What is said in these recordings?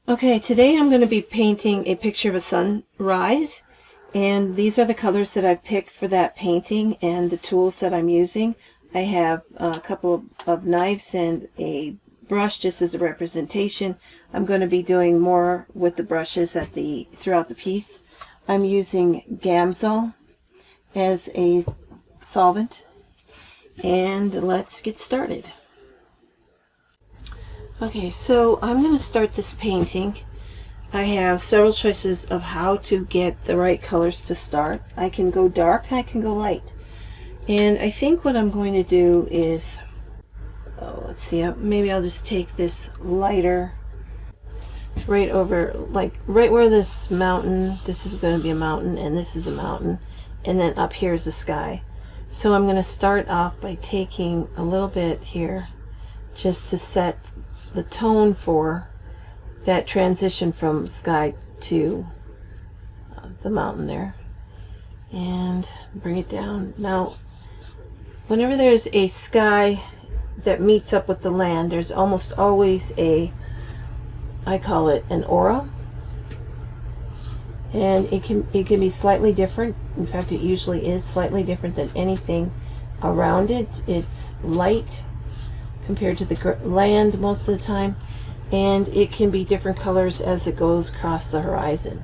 Okay, today I'm going to be painting a picture of a sunrise, and these are the colors that I've picked for that painting and the tools that I'm using. I have a couple of knives and a brush just as a representation. I'm going to be doing more with the brushes throughout the piece. I'm using Gamsol as a solvent, and let's get started. Okay, so I'm going to start this painting. I have several choices of how to get the right colors to start. I can go dark and I can go light. And I think what I'm going to do is, let's see, maybe I'll just take this lighter right over, like right where this mountain, this is going to be a mountain and this is a mountain, and then up here is the sky. So I'm going to start off by taking a little bit here just to set the tone for that transition from sky to the mountain there, and bring it down. Now, whenever there's a sky that meets up with the land, there's almost always I call it an aura, and it can be slightly different. In fact, it usually is slightly different than anything around it. It's light compared to the land most of the time, and it can be different colors as it goes across the horizon.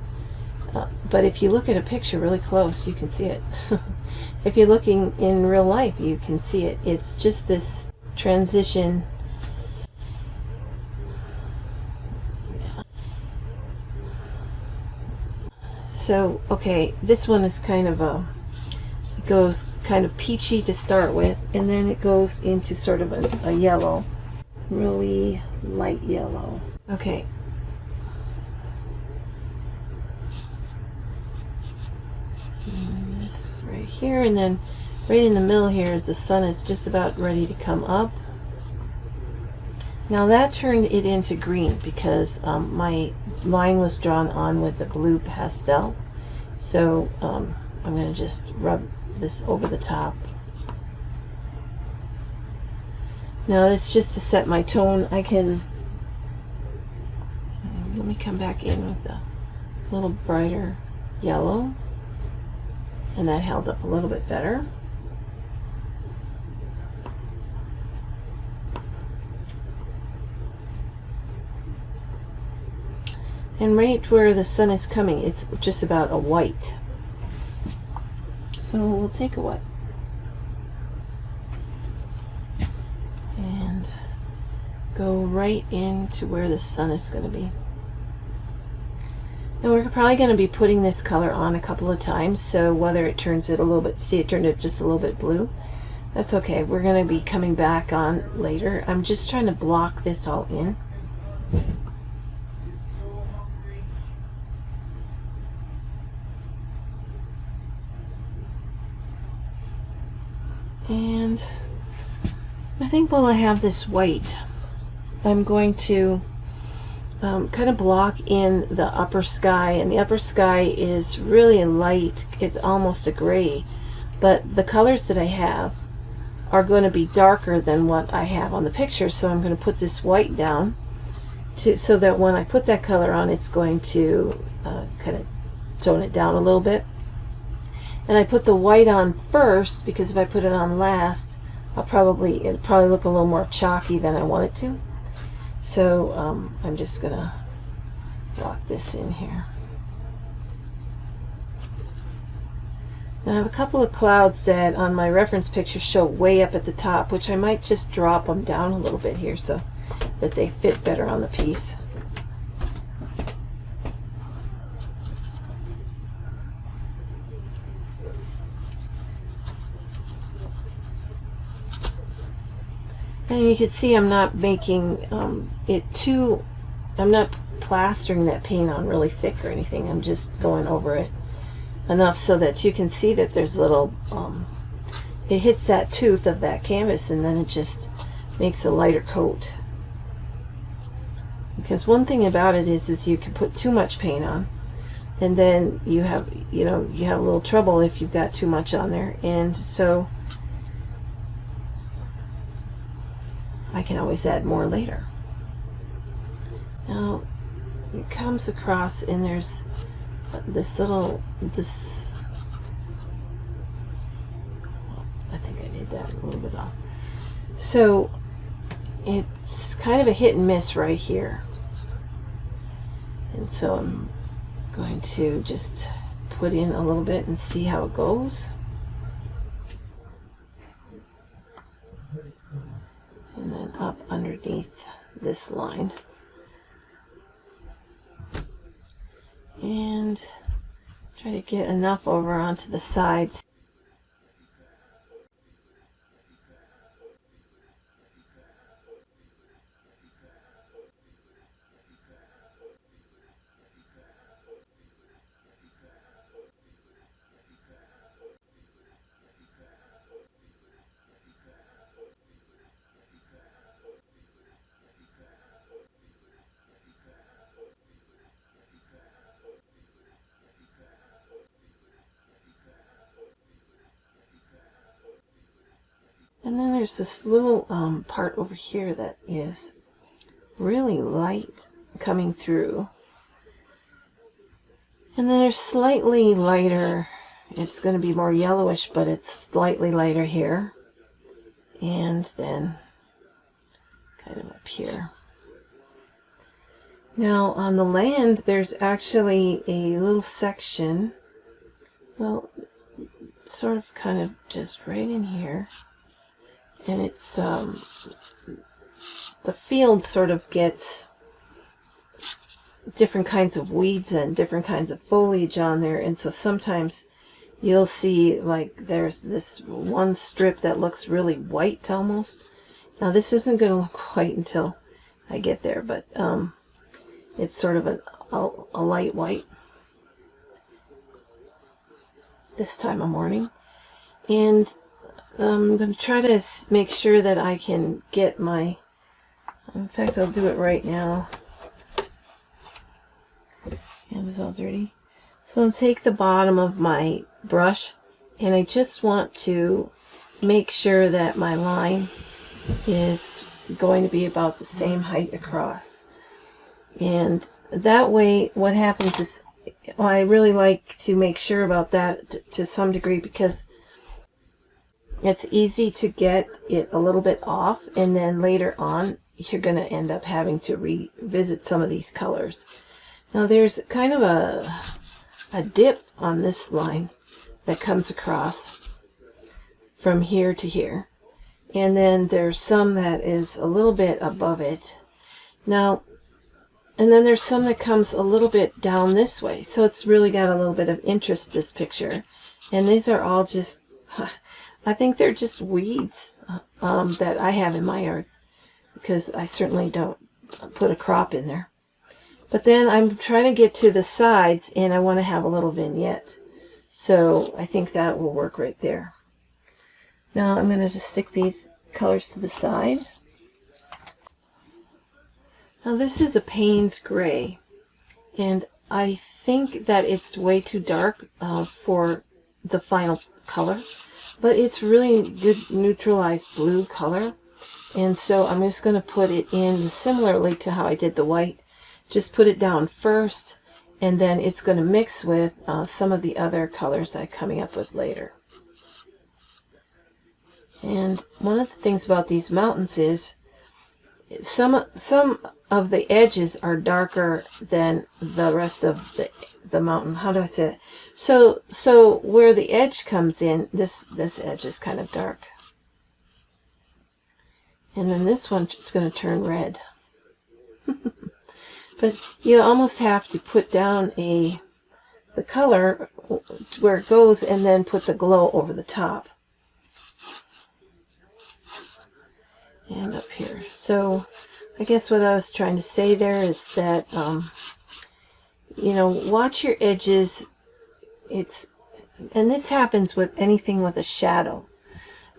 But if you look at a picture really close, you can see it. If you're looking in real life, you can see it. It's just this transition. So, okay, this one is kind of it goes kind of peachy to start with, and then it goes into sort of a yellow, really light yellow. Okay. And this right here, and then right in the middle here is the sun is just about ready to come up. Now that turned it into green because my line was drawn on with the blue pastel. So I'm going to just rub this over the top. Now it's just to set my tone. I can, let me come back in with the little brighter yellow, and that held up a little bit better. And right where the sun is coming, it's just about a white. So we'll take a white and go right into where the sun is going to be. Now we're probably going to be putting this color on a couple of times, so whether it turns it a little bit, see it turned it just a little bit blue, that's okay. We're going to be coming back on later. I'm just trying to block this all in. And I think while I have this white, I'm going to kind of block in the upper sky, and the upper sky is really light. It's almost a gray, but the colors that I have are going to be darker than what I have on the picture, so I'm going to put this white down so that when I put that color on, it's going to kind of tone it down a little bit. And I put the white on first because if I put it on last, it'll probably look a little more chalky than I want it to. So I'm just gonna block this in here. Now I have a couple of clouds that on my reference picture show way up at the top, which I might just drop them down a little bit here so that they fit better on the piece. And you can see I'm not making I'm not plastering that paint on really thick or anything. I'm just going over it enough so that you can see that there's little, it hits that tooth of that canvas, and then it just makes a lighter coat. Because one thing about it is you can put too much paint on, and then you have a little trouble if you've got too much on there. And so I can always add more later. Now it comes across, and there's this little, I think I did that a little bit off. So it's kind of a hit and miss right here. And so I'm going to just put in a little bit and see how it goes. And then up underneath this line. And try to get enough over onto the sides. And then there's this little part over here that is really light coming through. And then there's slightly lighter, it's going to be more yellowish, but it's slightly lighter here. And then kind of up here. Now on the land, there's actually a little section, well, sort of kind of just right in here. And it's, the field sort of gets different kinds of weeds and different kinds of foliage on there. And so sometimes you'll see like there's this one strip that looks really white almost. Now this isn't going to look white until I get there, but it's sort of a light white this time of morning. And I'm going to try to make sure that I can get my, in fact I'll do it right now. It was all dirty. So I'll take the bottom of my brush and I just want to make sure that my line is going to be about the same height across. And that way what happens is, well, I really like to make sure about that to some degree, because it's easy to get it a little bit off, and then later on you're going to end up having to revisit some of these colors. Now there's kind of a dip on this line that comes across from here to here, and then there's some that is a little bit above it. Now, and then there's some that comes a little bit down this way, so it's really got a little bit of interest, this picture. And these are all just, I think they're just weeds that I have in my yard, because I certainly don't put a crop in there. But then I'm trying to get to the sides, and I want to have a little vignette. So I think that will work right there. Now I'm going to just stick these colors to the side. Now this is a Payne's Gray, and I think that it's way too dark for the final color. But it's really good neutralized blue color, and so I'm just going to put it in similarly to how I did the white. Just put it down first, and then it's going to mix with some of the other colors I'm coming up with later. And one of the things about these mountains is some of the edges are darker than the rest of the mountain. How do I say it? So where the edge comes in, this edge is kind of dark. And then this one is going to turn red. But you almost have to put down the color where it goes, and then put the glow over the top. And up here. So I guess what I was trying to say there is that, you know, watch your edges. And this happens with anything with a shadow.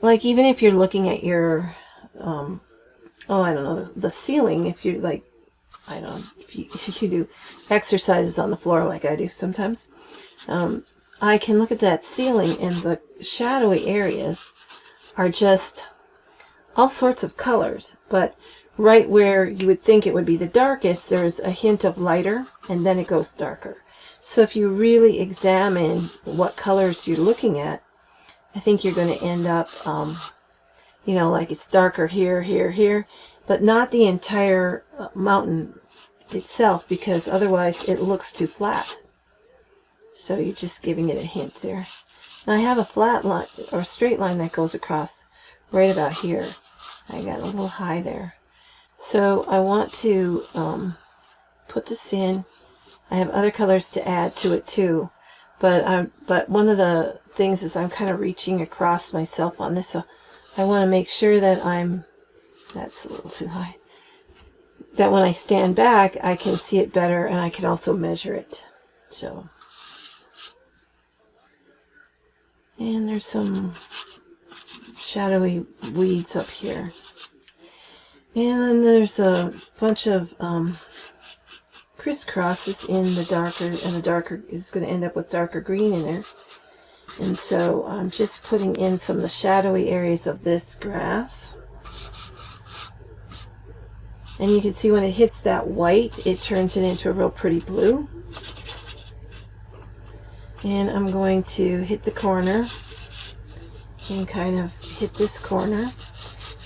Like even if you're looking at your, I don't know, the ceiling, if you're like, I don't know, if you do exercises on the floor like I do sometimes, I can look at that ceiling, and the shadowy areas are just all sorts of colors. But right where you would think it would be the darkest, there's a hint of lighter, and then it goes darker. So if you really examine what colors you're looking at, I think you're going to end up, you know, like it's darker here, here, here, but not the entire mountain itself, because otherwise it looks too flat. So you're just giving it a hint there. Now I have a flat line or straight line that goes across right about here. I got a little high there. So I want to put this in. I have other colors to add to it too, but one of the things is I'm kind of reaching across myself on this, so I want to make sure that that's a little too high, that when I stand back I can see it better, and I can also measure it. So, and there's some shadowy weeds up here, and then there's a bunch of crisscrosses in the darker, and the darker is going to end up with darker green in there. And so I'm just putting in some of the shadowy areas of this grass. And you can see when it hits that white, it turns it into a real pretty blue. And I'm going to hit the corner and kind of hit this corner,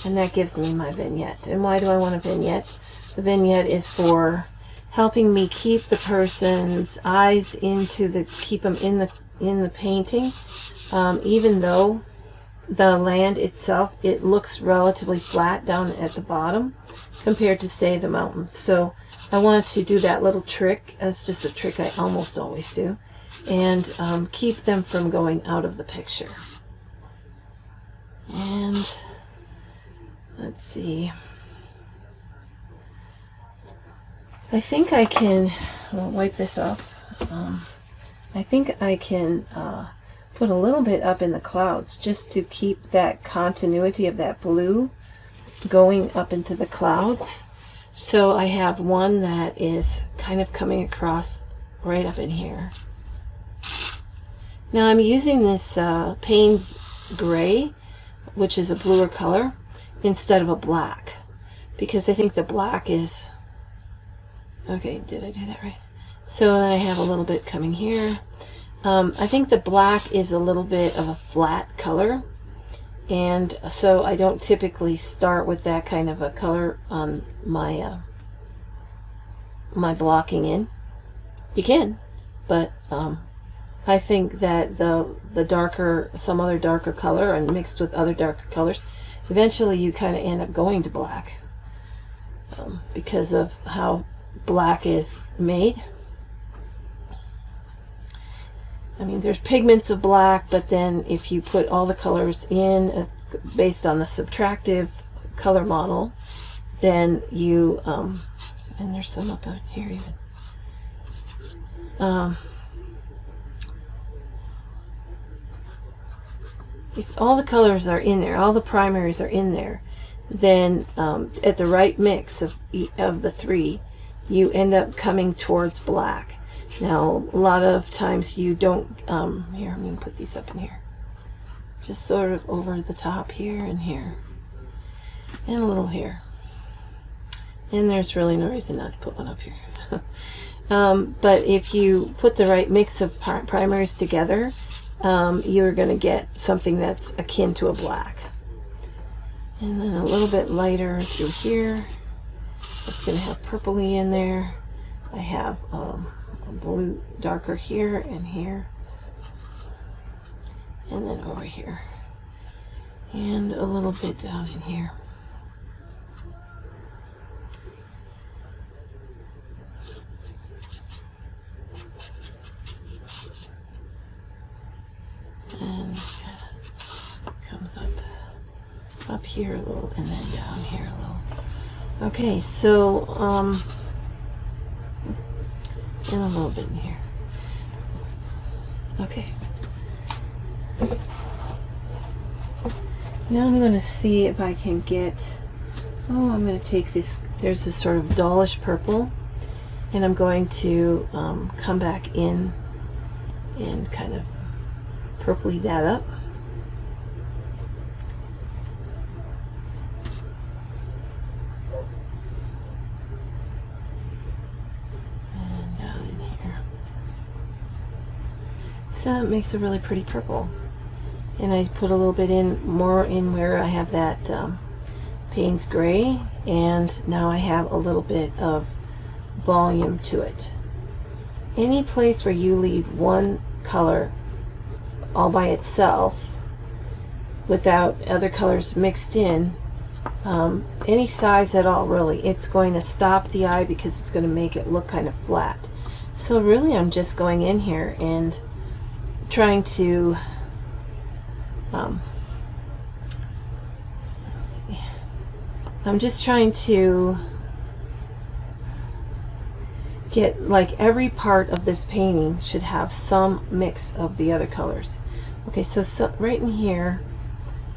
and that gives me my vignette. And why do I want a vignette? The vignette is for helping me keep the person's eyes keep them in the painting, even though the land itself, it looks relatively flat down at the bottom compared to, say, the mountains. So I want to do that little trick. That's just a trick I almost always do, and keep them from going out of the picture. And let's see, I think I can wipe this off. I think I can put a little bit up in the clouds just to keep that continuity of that blue going up into the clouds. So I have one that is kind of coming across right up in here. Now I'm using this Payne's Gray, which is a bluer color, instead of a black, because I think the black is... Okay, did I do that right? So then I have a little bit coming here. I think the black is a little bit of a flat color, and so I don't typically start with that kind of a color on my my blocking in. You can, but I think that the darker, some other darker color, and mixed with other darker colors, eventually you kind of end up going to black, because of how black is made. I mean, there's pigments of black, but then if you put all the colors in based on the subtractive color model, then you and there's some up out here even. If all the colors are in there, all the primaries are in there, then at the right mix of the three, you end up coming towards black. Now, a lot of times you don't, here, I'm going to put these up in here. Just sort of over the top here and here. And a little here. And there's really no reason not to put one up here. But if you put the right mix of primaries together, you're going to get something that's akin to a black. And then a little bit lighter through here. It's going to have purpley in there. I have a blue darker here and here, and then over here, and a little bit down in here. And this kind of comes up here a little, and then down here a little. Okay, so and a little bit in here. Okay. Now I'm going to see if I can get, I'm going to take this, there's this sort of dullish purple, and I'm going to come back in and kind of purpley that up. So that makes a really pretty purple. And I put a little bit more in where I have that Payne's gray, and now I have a little bit of volume to it. Any place where you leave one color all by itself without other colors mixed in, any size at all really, it's going to stop the eye because it's going to make it look kind of flat. So really I'm just going in here and trying to let's see. I'm just trying to get, like, every part of this painting should have some mix of the other colors. Okay, so right in here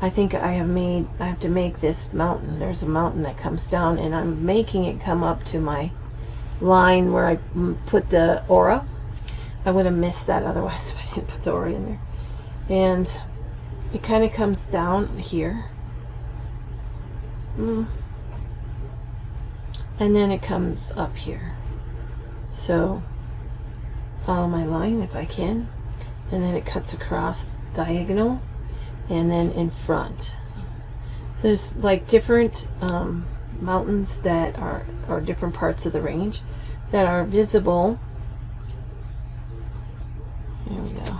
I think I have to make this mountain. There's a mountain that comes down, and I'm making it come up to my line where I put the aura. I would have missed that otherwise if I didn't put the aura in there. And it kind of comes down here. And then it comes up here. So follow my line if I can. And then it cuts across diagonal and then in front. There's like different mountains that are, or different parts of the range that are visible. There we go.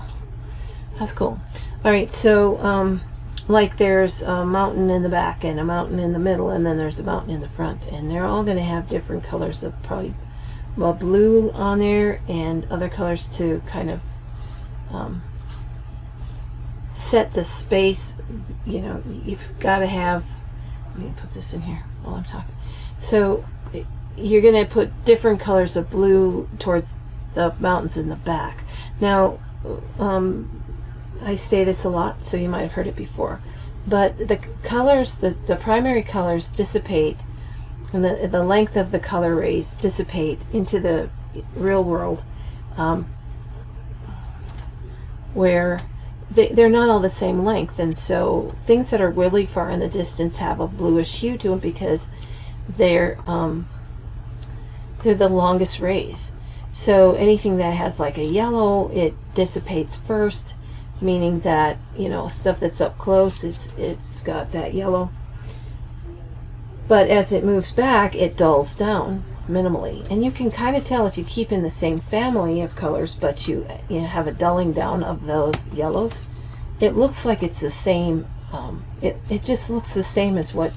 That's cool. Alright, so like there's a mountain in the back and a mountain in the middle, and then there's a mountain in the front, and they're all going to have different colors of probably, well, blue on there and other colors to kind of set the space. You know, you've got to have, let me put this in here while I'm talking. So you're going to put different colors of blue towards the mountains in the back. Now I say this a lot, so you might have heard it before, but the colors, the primary colors dissipate, and the length of the color rays dissipate into the real world, where they're not all the same length, and so things that are really far in the distance have a bluish hue to them because they're the longest rays. So anything that has like a yellow, it dissipates first, meaning that, you know, stuff that's up close, it's got that yellow, but as it moves back it dulls down minimally, and you can kind of tell if you keep in the same family of colors but you have a dulling down of those yellows. It looks like it's the same, it just looks the same as what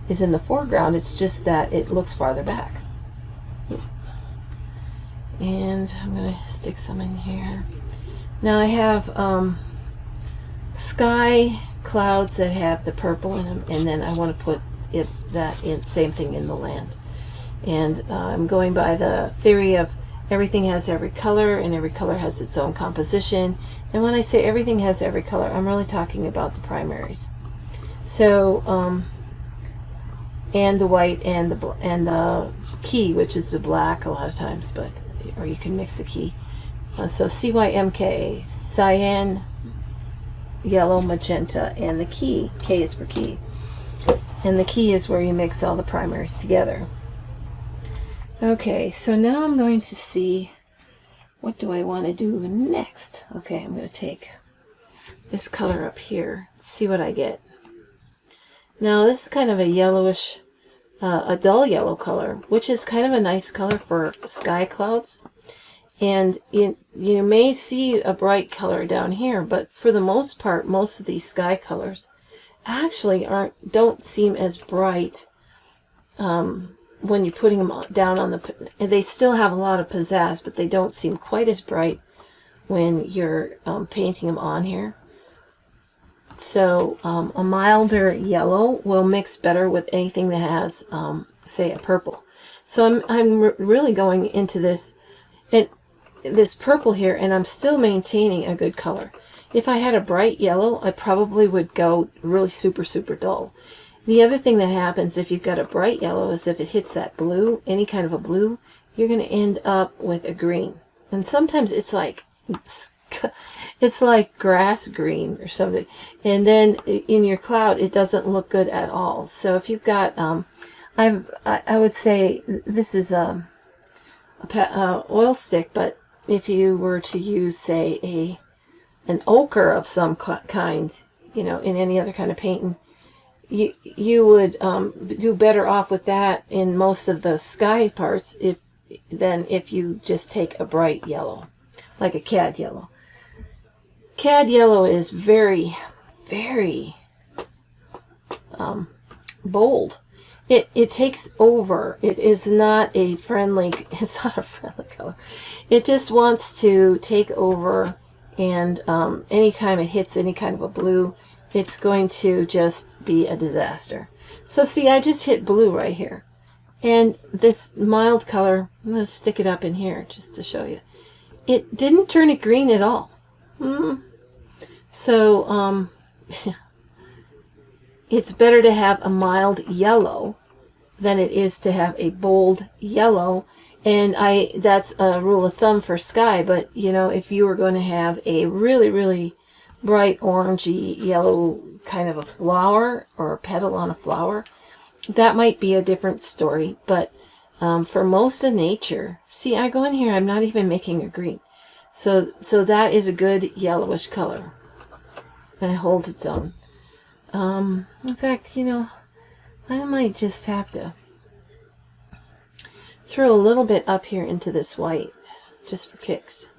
is in the foreground, it's just that it looks farther back. And I'm going to stick some in here. Now I have sky clouds that have the purple in them, and then I want to put same thing in the land. And I'm going by the theory of everything has every color, and every color has its own composition. And when I say everything has every color, I'm really talking about the primaries. So and the white and the key, which is the black a lot of times, but or you can mix the key. So CYMK, cyan, yellow, magenta, and the key. K is for key. And the key is where you mix all the primaries together. Okay, so now I'm going to see, what do I want to do next? Okay, I'm going to take this color up here, see what I get. Now this is kind of a yellowish, a dull yellow color, which is kind of a nice color for sky clouds. And you may see a bright color down here, but for the most part, most of these sky colors actually don't seem as bright when you're putting them down on the. They still have a lot of pizzazz, but they don't seem quite as bright when you're painting them on here. So a milder yellow will mix better with anything that has, say, a purple. So I'm really going into this purple here, and I'm still maintaining a good color. If I had a bright yellow, I probably would go really super, super dull. The other thing that happens if you've got a bright yellow is if it hits that blue, any kind of a blue, you're going to end up with a green. And sometimes it's like grass green or something. And then in your cloud, it doesn't look good at all. So if you've got, I would say this is a oil stick, but if you were to use, say, an ochre of some kind, you know, in any other kind of painting, you would do better off with that in most of the sky parts than if you just take a bright yellow, like a cad yellow. Cad yellow is very, very bold. It takes over. It is not a friendly. It's not a friendly color. It just wants to take over, and anytime it hits any kind of a blue, it's going to just be a disaster. So see, I just hit blue right here, and this mild color, I'm going to stick it up in here just to show you. It didn't turn it green at all. So it's better to have a mild yellow than it is to have a bold yellow. And that's a rule of thumb for sky, but you know, if you were going to have a really, really bright orangey yellow kind of a flower or a petal on a flower, that might be a different story. But for most of nature, see, I go in here, I'm not even making a green. So that is a good yellowish color, and it holds its own. In fact, you know, I might just have to throw a little bit up here into this white, just for kicks,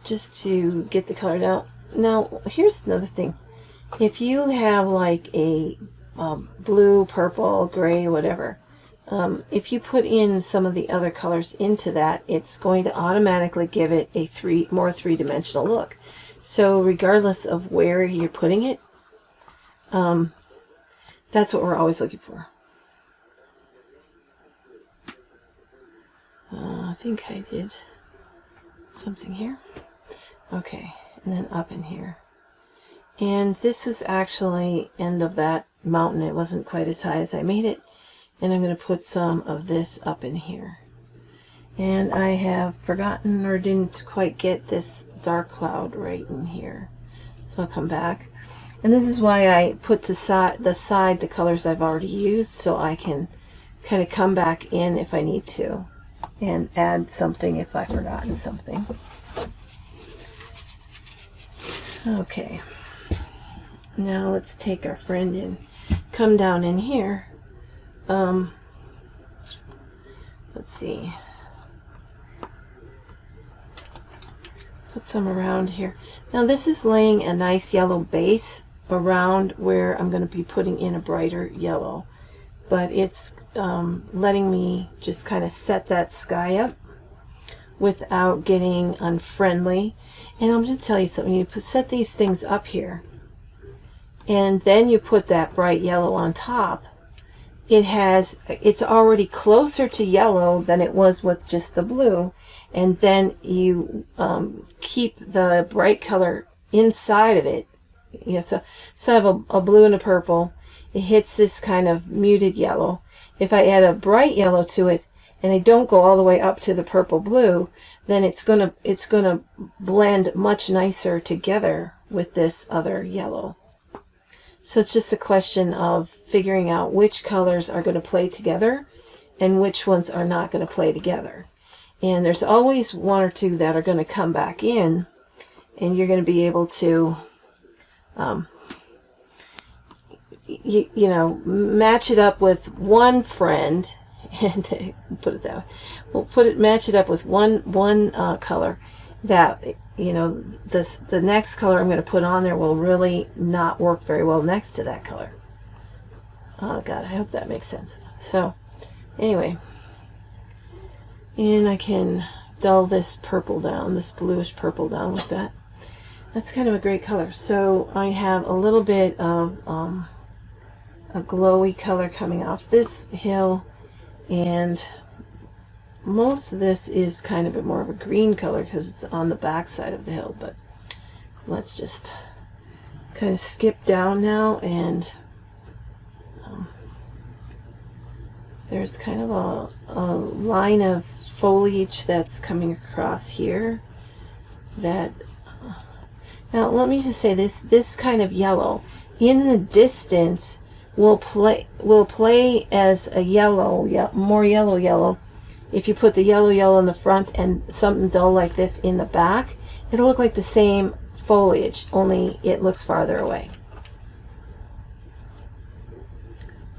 just to get the color down. Now, here's another thing. If you have like a blue, purple, gray, whatever, if you put in some of the other colors into that, it's going to automatically give it a more three-dimensional look. So regardless of where you're putting it, that's what we're always looking for. I think I did something here. Okay, and then up in here. And this is actually end of that mountain. It wasn't quite as high as I made it. And I'm going to put some of this up in here. And I have forgotten or didn't quite get this dark cloud right in here. So I'll come back. And this is why I put to the side the colors I've already used, so I can kind of come back in if I need to and add something if I've forgotten something. Okay. Now let's take our friend in. Come down in here. Let's see. Put some around here. Now this is laying a nice yellow base around where I'm going to be putting in a brighter yellow, but it's letting me just kind of set that sky up without getting unfriendly. And I'm going to tell you something. You set these things up here, and then you put that bright yellow on top. It's already closer to yellow than it was with just the blue, and then you keep the bright color inside of it. Yeah, so I have a blue and a purple. It hits this kind of muted yellow. If I add a bright yellow to it, and I don't go all the way up to the purple blue, then it's gonna blend much nicer together with this other yellow. So it's just a question of figuring out which colors are going to play together and which ones are not going to play together. And there's always one or two that are going to come back in, and you're going to be able to you know, match it up with one friend, and put it that way. We'll match it up with one color that, you know, the next color I'm going to put on there will really not work very well next to that color. Oh God, I hope that makes sense. So anyway, and I can dull this purple down, this bluish purple down with that. That's kind of a great color. So I have a little bit of a glowy color coming off this hill, and most of this is kind of a more of a green color because it's on the back side of the hill. But let's just kind of skip down now, and there's kind of a line of foliage that's coming across here that now let me just say this kind of yellow in the distance will play as a yellow, more yellow. If you put the yellow in the front and something dull like this in the back, it'll look like the same foliage, only it looks farther away.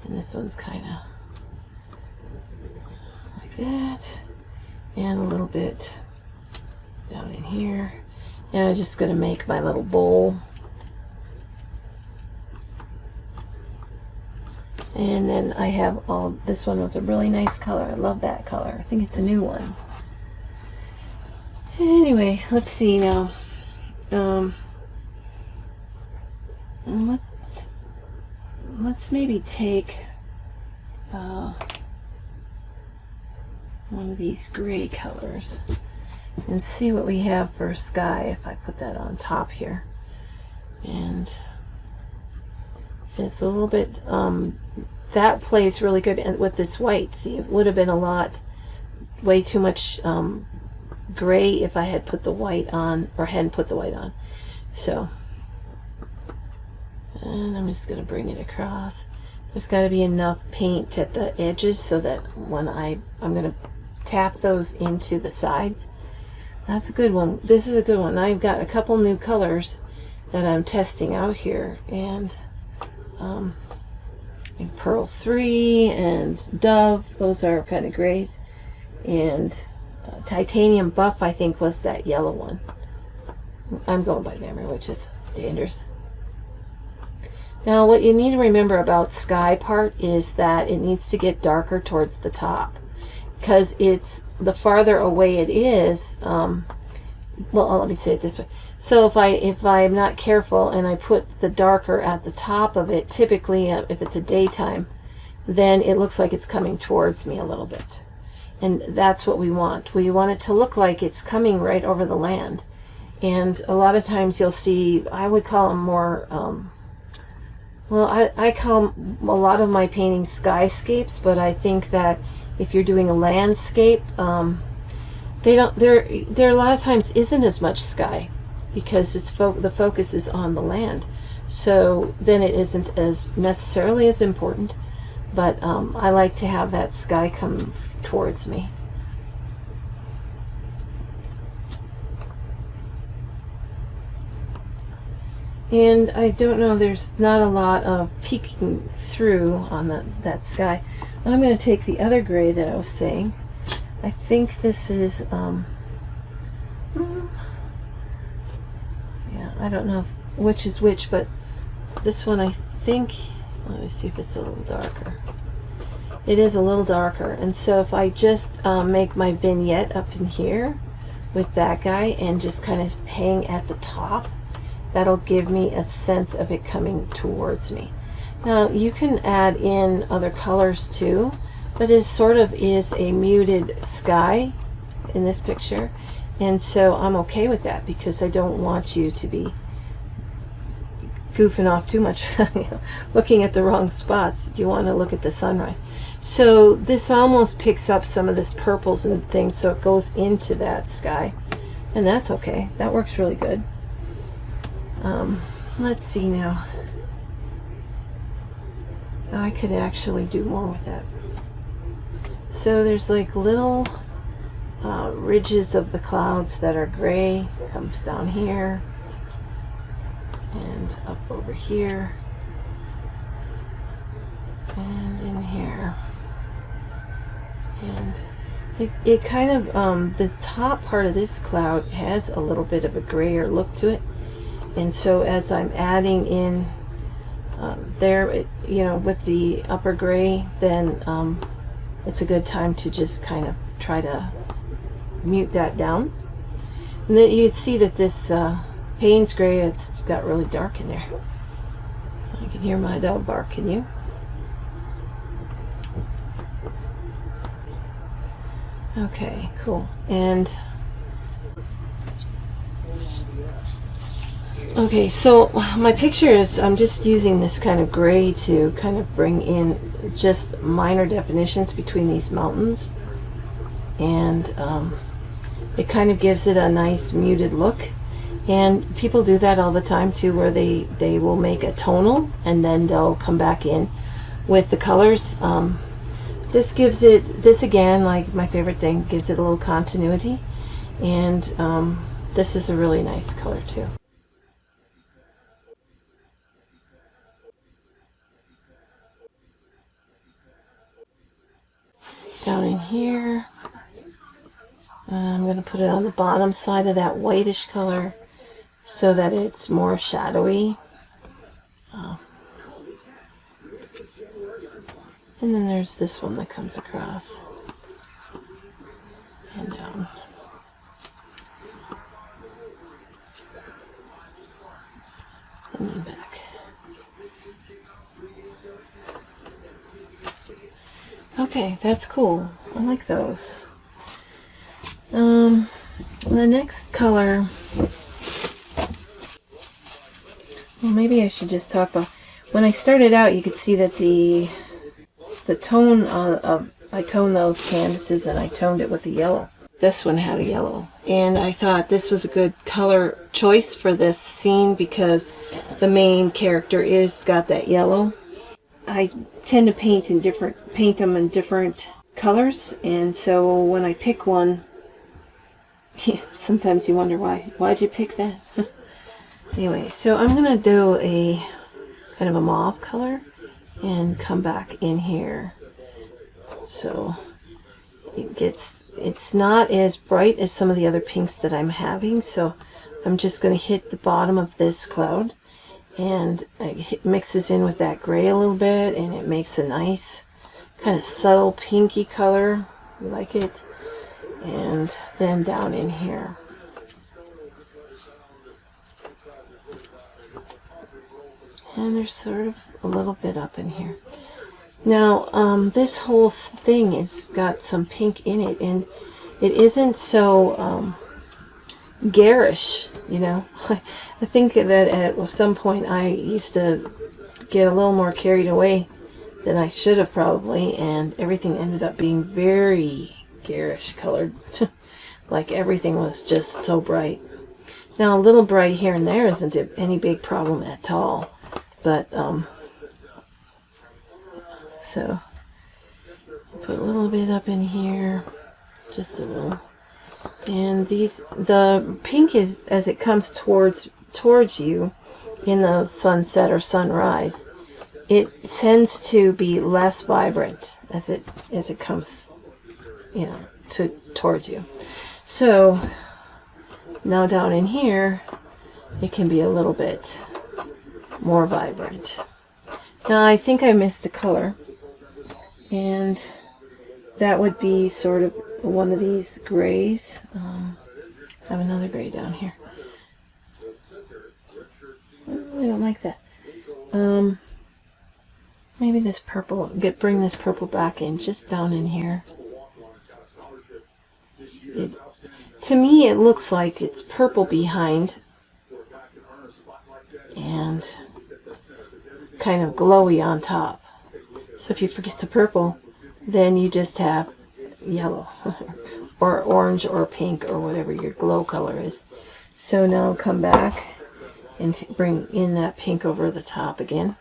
And this one's kind of like that, and a little bit down in here. And I'm just going to make my little bowl. And then I have this one was a really nice color. I love that color. I think it's a new one. Anyway, let's see now. Let's maybe take one of these gray colors and see what we have for sky if I put that on top here. And it's a little bit, that plays really good with this white. See, it would have been way too much gray if I had put the white on, or hadn't put the white on. So, and I'm just going to bring it across. There's got to be enough paint at the edges so that when I'm going to tap those into the sides. That's a good one. This is a good one. I've got a couple new colors that I'm testing out here, and Pearl 3 and Dove, those are kind of grays, and Titanium Buff, I think, was that yellow one. I'm going by memory, which is dangerous. Now what you need to remember about sky part is that it needs to get darker towards the top, because it's the farther away it is, well, let me say it this way. So if I'm not careful and I put the darker at the top of it, typically if it's a daytime, then it looks like it's coming towards me a little bit. And that's what we want. We want it to look like it's coming right over the land. And a lot of times you'll see, I would call them more, well, I call a lot of my paintings skyscapes, but I think that if you're doing a landscape, there a lot of times isn't as much sky, because it's the focus is on the land. So then it isn't as necessarily as important, but I like to have that sky come towards me. And I don't know, there's not a lot of peeking through on that sky. I'm going to take the other gray that I was saying. I think this is, yeah, I don't know which is which, but this one I think, let me see if it's a little darker. It is a little darker, and so if I just make my vignette up in here with that guy and just kind of hang at the top, that'll give me a sense of it coming towards me. Now you can add in other colors too, but it sort of is a muted sky in this picture, and so I'm okay with that because I don't want you to be goofing off too much, looking at the wrong spots. You want to look at the sunrise. So this almost picks up some of this purples and things, so it goes into that sky, and that's okay. That works really good. Let's see now. I could actually do more with that. So there's like little ridges of the clouds that are gray, comes down here and up over here and in here, and it kind of the top part of this cloud has a little bit of a grayer look to it, and so as I'm adding in there, you know, with the upper gray, then it's a good time to just kind of try to mute that down. And then you'd see that this Payne's gray, it's got really dark in there. I can hear my dog bark, can you? Okay, cool. And okay, so my picture is, I'm just using this kind of gray to kind of bring in just minor definitions between these mountains, and it kind of gives it a nice muted look. And people do that all the time too, where they will make a tonal and then they'll come back in with the colors. This gives it, this again, like my favorite thing, gives it a little continuity, and this is a really nice color too. down in here. I'm going to put it on the bottom side of that whitish color so that it's more shadowy. And then there's this one that comes across and down. And then back. Okay, that's cool. I like those. The next color, well, maybe I should just talk about, when I started out you could see that the tone of, I toned those canvases and I toned it with the yellow. This one had a yellow, and I thought this was a good color choice for this scene because the main character is got that yellow. I tend to paint them in different colors, and so when I pick one, sometimes you wonder why'd you pick that? Anyway, so I'm gonna do a kind of a mauve color and come back in here, so it's not as bright as some of the other pinks that I'm having. So I'm just going to hit the bottom of this cloud, and it mixes in with that gray a little bit, and it makes a nice kind of subtle pinky color. We like it. And then down in here, and there's sort of a little bit up in here. Now this whole thing has got some pink in it, and it isn't so garish, you know. I think that at some point I used to get a little more carried away than I should have probably, and everything ended up being very garish colored. Like everything was just so bright. Now a little bright here and there isn't any big problem at all, but so put a little bit up in here, just a little. And the pink is, as it comes towards you in the sunset or sunrise, it tends to be less vibrant as it comes, you know, towards you. So now down in here, it can be a little bit more vibrant. Now I think I missed a color, and that would be sort of one of these grays. I have another gray down here. I don't like that. Maybe this purple, bring this purple back in, just down in here. To me it looks like it's purple behind and kind of glowy on top. So if you forget the purple, then you just have yellow or orange or pink or whatever your glow color is. So now come back and bring in that pink over the top again.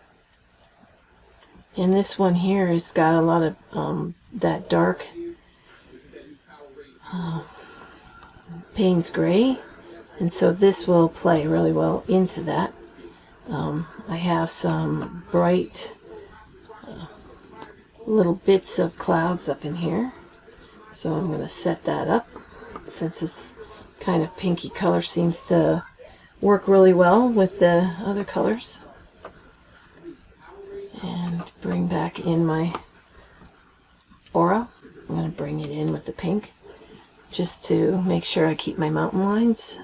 And this one here has got a lot of that dark Payne's gray, and so this will play really well into that. I have some bright little bits of clouds up in here, so I'm going to set that up, since this kind of pinky color seems to work really well with the other colors. And bring back in my aura. I'm going to bring it in with the pink just to make sure I keep my mountain lines.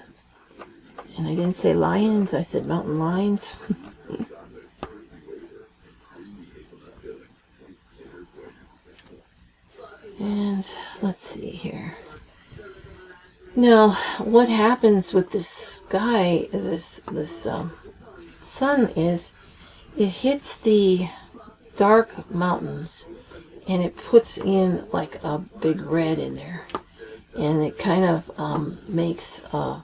And I didn't say lions, I said mountain lines. And let's see here. Now, what happens with this sky, this sun, is it hits the dark mountains and it puts in like a big red in there, and it kind of makes a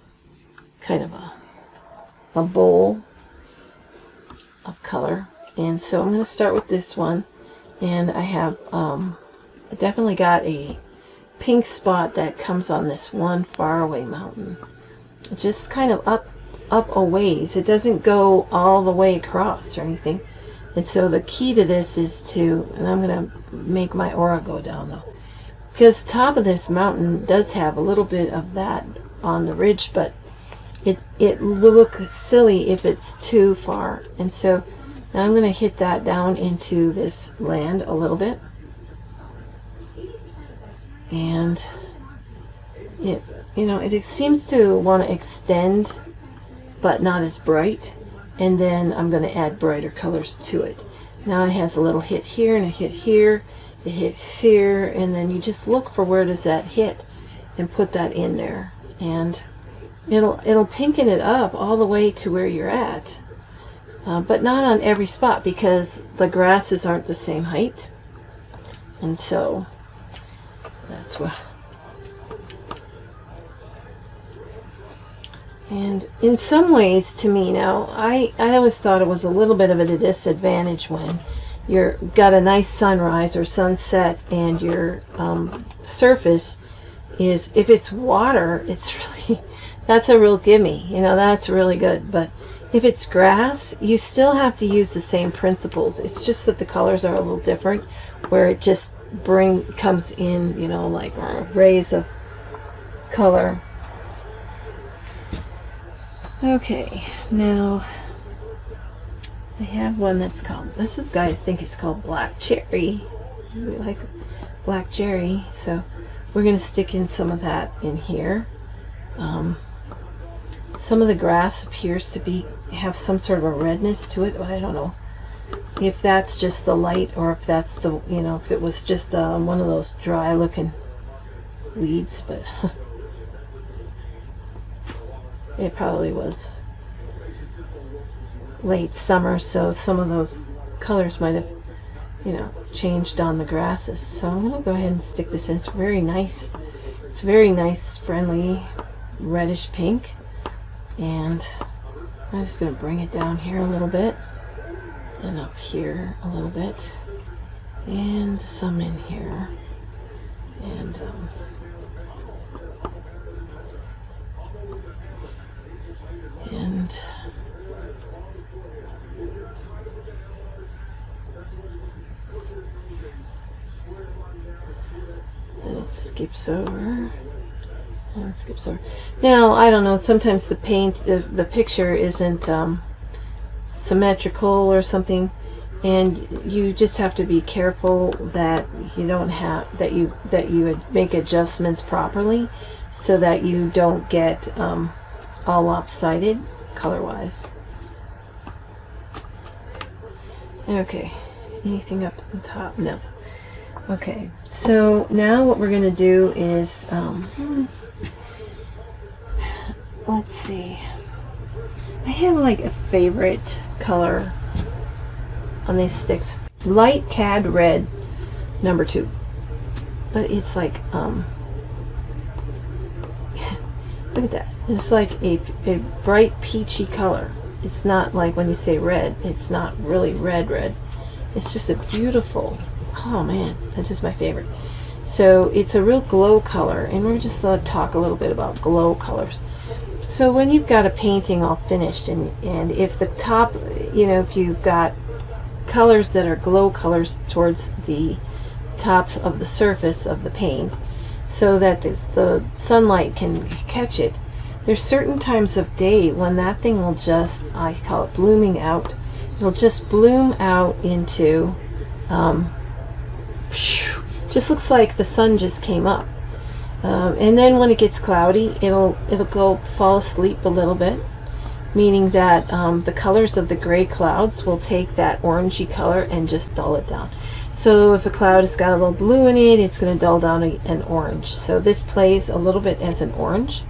kind of a bowl of color. And so I'm going to start with this one, and I have I definitely got a pink spot that comes on this one faraway mountain, just kind of up a ways. It doesn't go all the way across or anything. And so the key to this is to, and I'm going to make my aura go down though, because the top of this mountain does have a little bit of that on the ridge, but it will look silly if it's too far. And so now I'm going to hit that down into this land a little bit, and it, you know, it seems to want to extend but not as bright, and then I'm going to add brighter colors to it. Now it has a little hit here and a hit here, it hits here, and then you just look for where does that hit and put that in there, and it'll pinken it up all the way to where you're at, but not on every spot because the grasses aren't the same height, and so that's what. And in some ways, to me now, I always thought it was a little bit of a disadvantage when you're got a nice sunrise or sunset and your surface is, if it's water, it's really, that's a real gimme, you know, that's really good. But if it's grass, you still have to use the same principles. It's just that the colors are a little different, where it just comes in, you know, like rays of color. Okay, now I have one that's called, this is, guys, I think it's called Black Cherry. We like black cherry, so we're going to stick in some of that in here. Some of the grass appears to have some sort of a redness to it. I don't know if that's just the light or if that's the, you know, if it was just one of those dry looking weeds, but it probably was late summer, so some of those colors might have, you know, changed on the grasses. So I'm going to go ahead and stick this in. It's very nice. It's very nice, friendly, reddish pink. And I'm just going to bring it down here a little bit, and up here a little bit, and some in here. And then it skips over. And it skips over. Now, I don't know, sometimes the paint, the picture isn't symmetrical or something, and you just have to be careful that you don't have, that you would make adjustments properly so that you don't get all lopsided color-wise. Okay, anything up at the top? No. Okay, so now what we're going to do is, let's see, I have like a favorite color on these sticks, light cad red number 2, but it's like look at that, it's like a bright peachy color. It's not like when you say red, it's not really red, it's just a beautiful, oh man, that's just my favorite. So it's a real glow color, and we're just going to talk a little bit about glow colors. So when you've got a painting all finished, and if the top, you know, if you've got colors that are glow colors towards the tops of the surface of the paint, so that the sunlight can catch it, there's certain times of day when that thing will just, I call it blooming out. It'll just bloom out into, just looks like the sun just came up. And then when it gets cloudy, it'll go fall asleep a little bit, meaning that the colors of the gray clouds will take that orangey color and just dull it down. So if a cloud has got a little blue in it, it's going to dull down an orange. So this plays a little bit as an orange,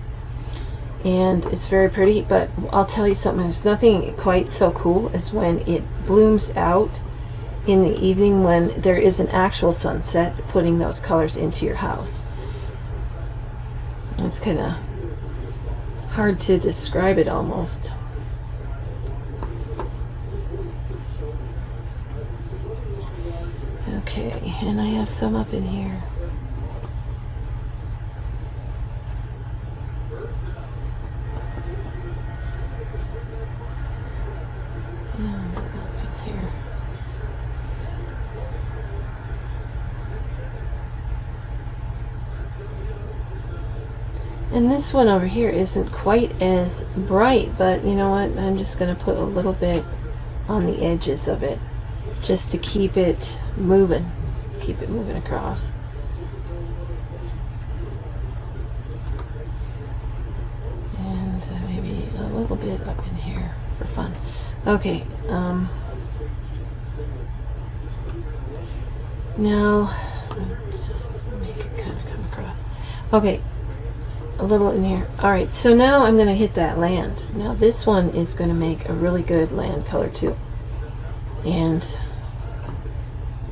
and it's very pretty. But I'll tell you something, there's nothing quite so cool as when it blooms out in the evening when there is an actual sunset, putting those colors into your house. It's kind of hard to describe it almost. Okay, and I have some up in here. And up in here. And this one over here isn't quite as bright, but you know what? I'm just going to put a little bit on the edges of it just to keep it moving across. And maybe a little bit up in here for fun. Okay, now just make it kind of come across. Okay, a little in here. Alright, so now I'm going to hit that land. Now this one is going to make a really good land color too. And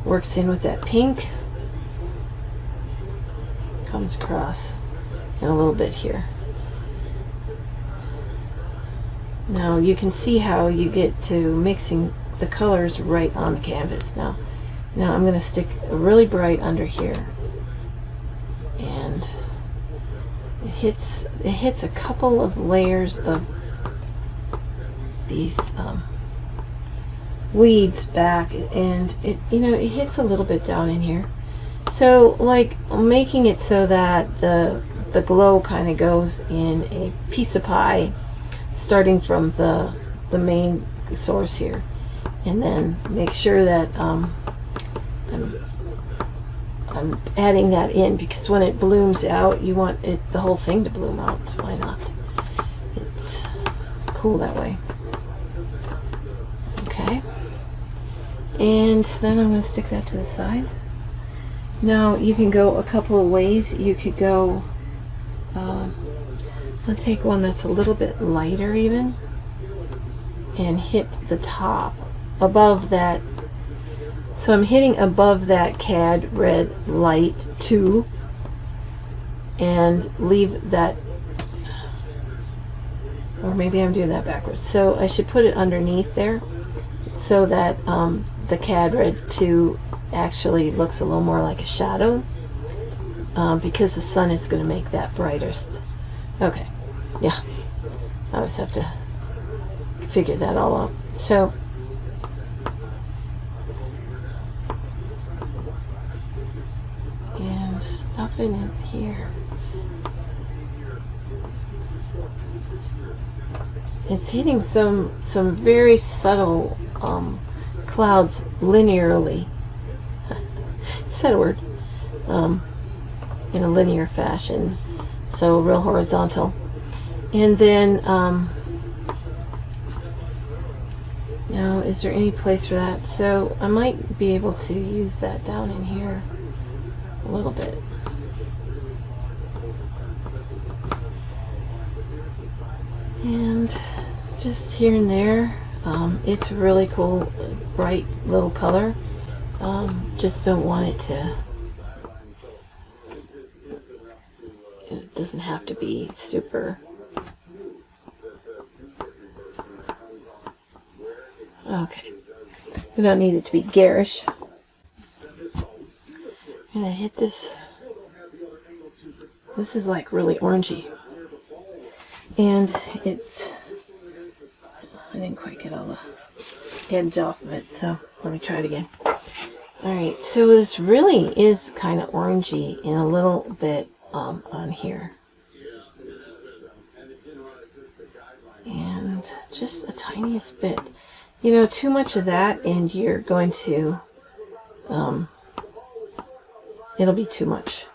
works in with that pink. Comes across and a little bit here. Now you can see how you get to mixing the colors right on the canvas. Now I'm going to stick really bright under here, and it hits a couple of layers of these weeds back, and it hits a little bit down in here. So like making it so that the glow kind of goes in a piece of pie, starting from the main source here, and then make sure that I'm adding that in, because when it blooms out, you want the whole thing to bloom out. Why not? It's cool that way. Okay, and then I'm going to stick that to the side. Now you can go a couple of ways. You could go I'll take one that's a little bit lighter even, and hit the top above that. So I'm hitting above that cad red light 2, and leave that, or maybe I'm doing that backwards. So I should put it underneath there so that the cad red 2 actually looks a little more like a shadow, because the sun is going to make that brightest. Okay, yeah, I always have to figure that all out. So and stuff in here. It's hitting some very subtle clouds linearly. Is that a word? In a linear fashion, so real horizontal. And then now, is there any place for that? So I might be able to use that down in here a little bit. And just here and there. It's really cool, bright little color. Just don't want it to, it doesn't have to be super. Okay, we don't need it to be garish. And I hit this. This is like really orangey, and it's, I didn't quite get all the edge off of it, so let me try it again. Alright, so this really is kind of orangey in a little bit on here. And just a tiniest bit. You know, too much of that and you're going to, it'll be too much.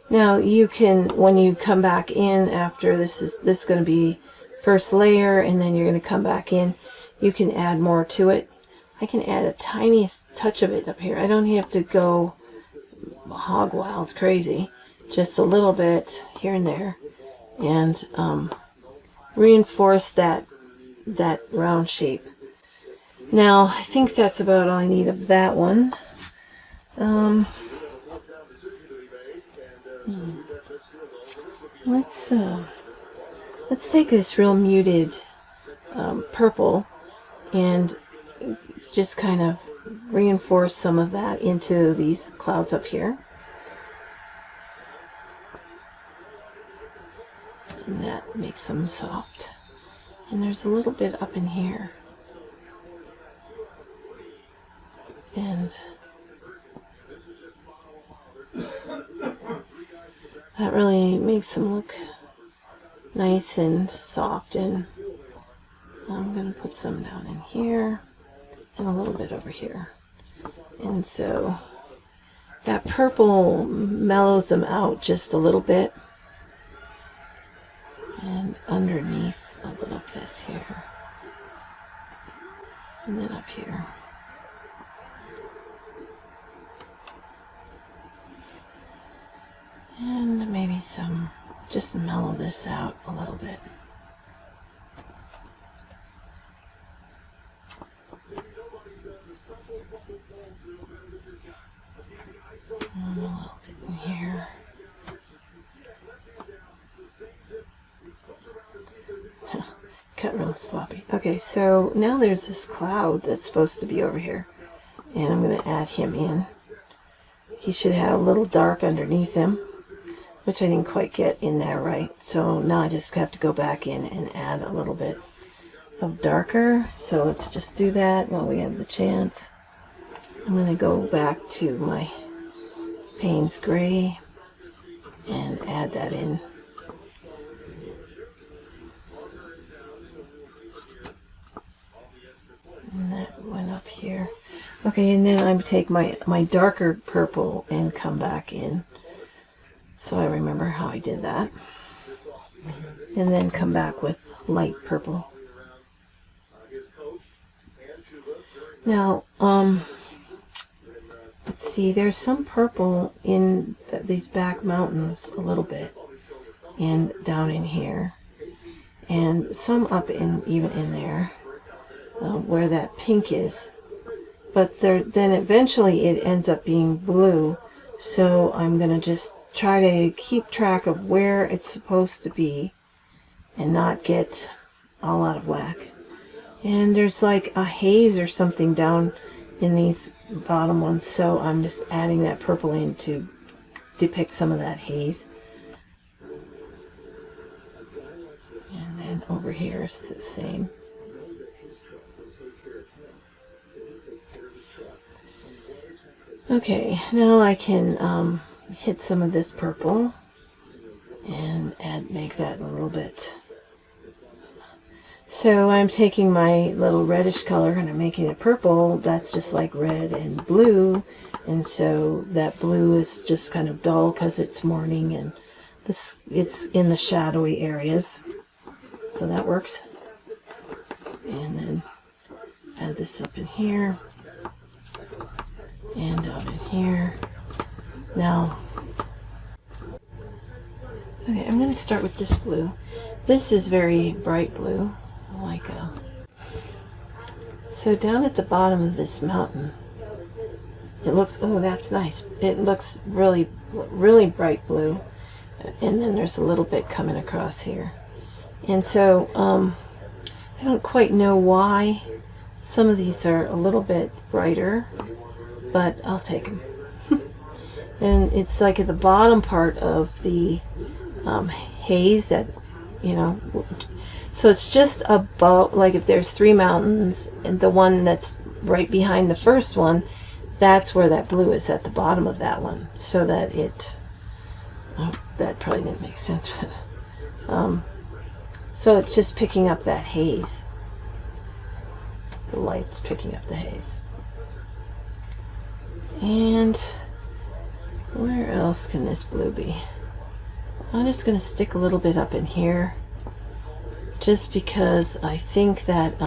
Now you can, when you come back in after this is going to be first layer, and then you're going to come back in, you can add more to it. I can add a tiniest touch of it up here. I don't have to go hog wild crazy, just a little bit here and there, and reinforce that round shape. Now I think that's about all I need of that one. Let's take this real muted purple and just kind of reinforce some of that into these clouds up here. And that makes them soft. And there's a little bit up in here. And That really makes them look nice and soft, and I'm going to put some down in here and a little bit over here. And so that purple mellows them out just a little bit, and underneath a little bit here, and then up here. And maybe some, just mellow this out a little bit. And a little bit in here. Cut real sloppy. Okay, so now there's this cloud that's supposed to be over here, and I'm going to add him in. He should have a little dark underneath him, which I didn't quite get in there right. So now I just have to go back in and add a little bit of darker. So let's just do that while we have the chance. I'm going to go back to my Payne's Gray and add that in. And that went up here. Okay, and then I take my darker purple and come back in. So I remember how I did that. And then come back with light purple. Now, let's see, there's some purple in these back mountains a little bit, and down in here, and some up in, even in there, where that pink is. But then eventually it ends up being blue, so I'm going to just try to keep track of where it's supposed to be and not get all out of whack. And there's like a haze or something down in these bottom ones, so I'm just adding that purple in to depict some of that haze. And then over here is the same. Okay, now I can hit some of this purple and make that a little bit. So I'm taking my little reddish color and I'm making it purple. That's just like red and blue, and so that blue is just kind of dull because it's morning and it's in the shadowy areas, so that works. And then add this up in here and out in here. Now, okay, I'm going to start with this blue. This is very bright blue, like a. So down at the bottom of this mountain, it looks, oh, that's nice. It looks really, really bright blue, and then there's a little bit coming across here. And so I don't quite know why some of these are a little bit brighter, but I'll take them. And it's like at the bottom part of the haze that, you know, so it's just about, like if there's three mountains and the one that's right behind the first one, that's where that blue is, at the bottom of that one, so that it, oh, that probably didn't make sense. So it's just picking up that haze. The light's picking up the haze. And where else can this blue be? I'm just going to stick a little bit up in here, just because I think that,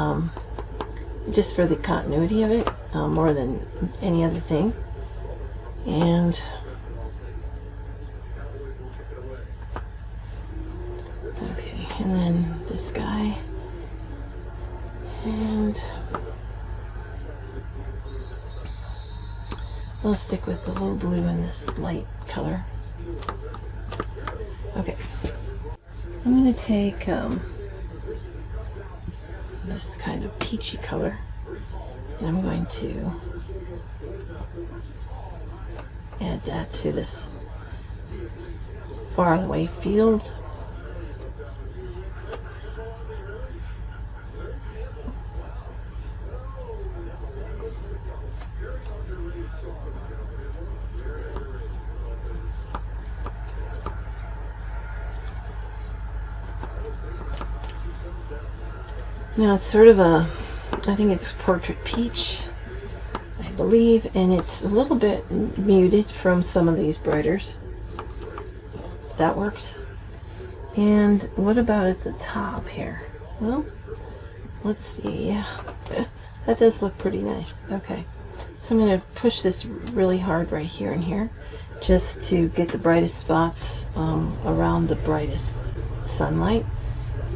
just for the continuity of it, more than any other thing. And okay, and then this guy, and I'll stick with the little blue in this light color. Okay, I'm going to take this kind of peachy color, and I'm going to add that to this far away field. Now it's sort of a, I think it's Portrait Peach, I believe, and it's a little bit muted from some of these brighters. That works. And what about at the top here? Well, let's see. Yeah, that does look pretty nice. Okay, so I'm going to push this really hard right here and here, just to get the brightest spots around the brightest sunlight,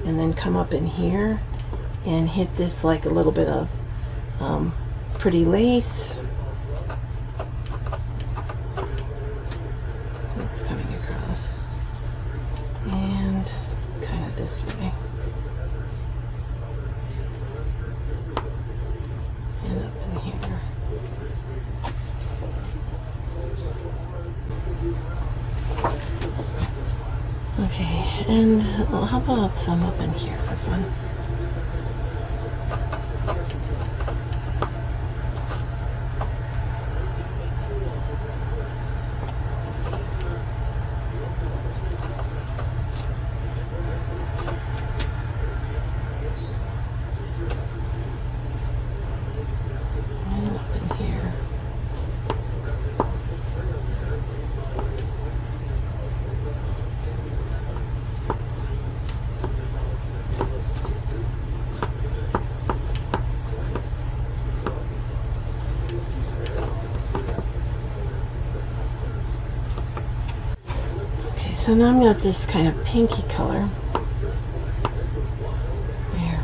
and then come up in here and hit this like a little bit of pretty lace. It's coming across and kind of this way and up in here. Okay, and how about some up in here for fun? So now I've got this kind of pinky color. There.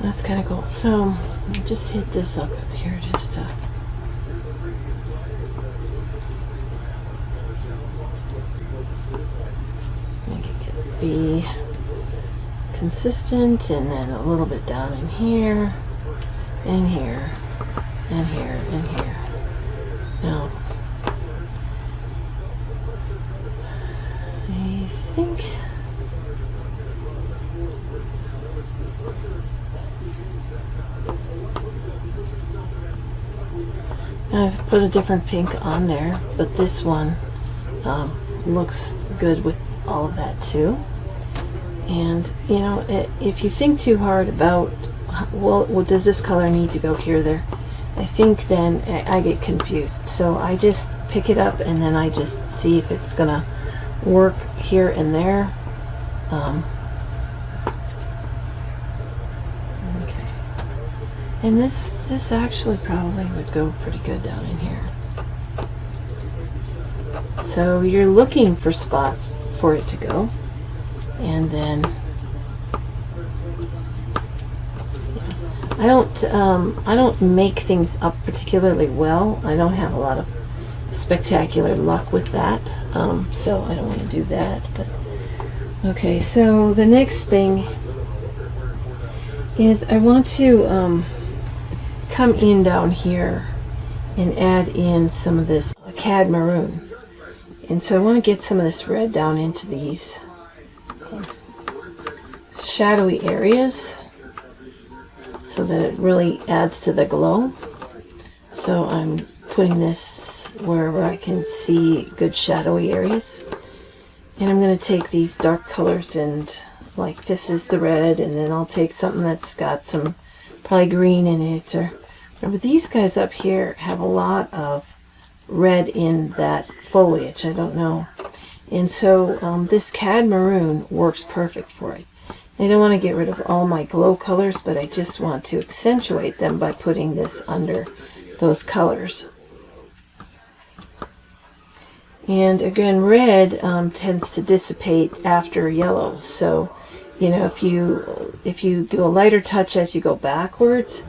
That's kind of cool. So I just hit this up here just to make it be consistent, and then a little bit down in here, and here, and here, and here. Now, I think I've put a different pink on there, but this one looks good with all of that too. And you know, if you think too hard about, well, does this color need to go here, there? I think then I get confused. So I just pick it up and then I just see if it's gonna work here and there. Okay. And this actually probably would go pretty good down in here. So you're looking for spots for it to go, and then I don't make things up particularly well. I don't have a lot of spectacular luck with that, so I don't want to do that. But okay, so the next thing is I want to come in down here and add in some of this cad maroon, and so I want to get some of this red down into these shadowy areas so that it really adds to the glow. So I'm putting this wherever I can see good shadowy areas, and I'm going to take these dark colors, and like this is the red, and then I'll take something that's got some probably green in it or whatever. These guys up here have a lot of red in that foliage, I don't know, and so this cad maroon works perfect for it. I don't want to get rid of all my glow colors, but I just want to accentuate them by putting this under those colors. And again, red tends to dissipate after yellow, so you know, if you do a lighter touch as you go backwards,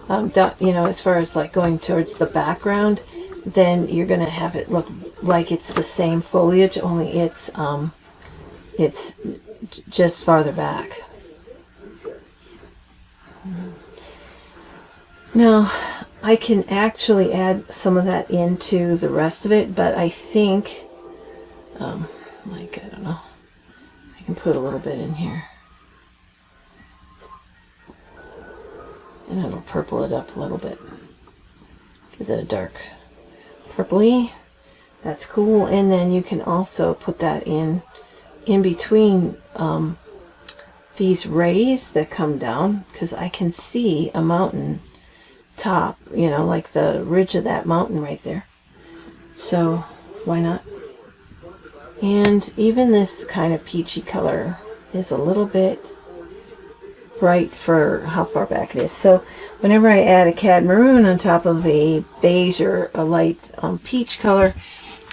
you know, as far as like going towards the background, then you're going to have it look like it's the same foliage, only it's just farther back. Now, I can actually add some of that into the rest of it, but I think, like, I don't know, I can put a little bit in here. And it'll purple it up a little bit. Gives it a dark purpley. That's cool. And then you can also put that in between these rays that come down, because I can see a mountain top, you know, like the ridge of that mountain right there. So why not? And even this kind of peachy color is a little bit bright for how far back it is. So whenever I add a cad maroon on top of a beige or a light peach color,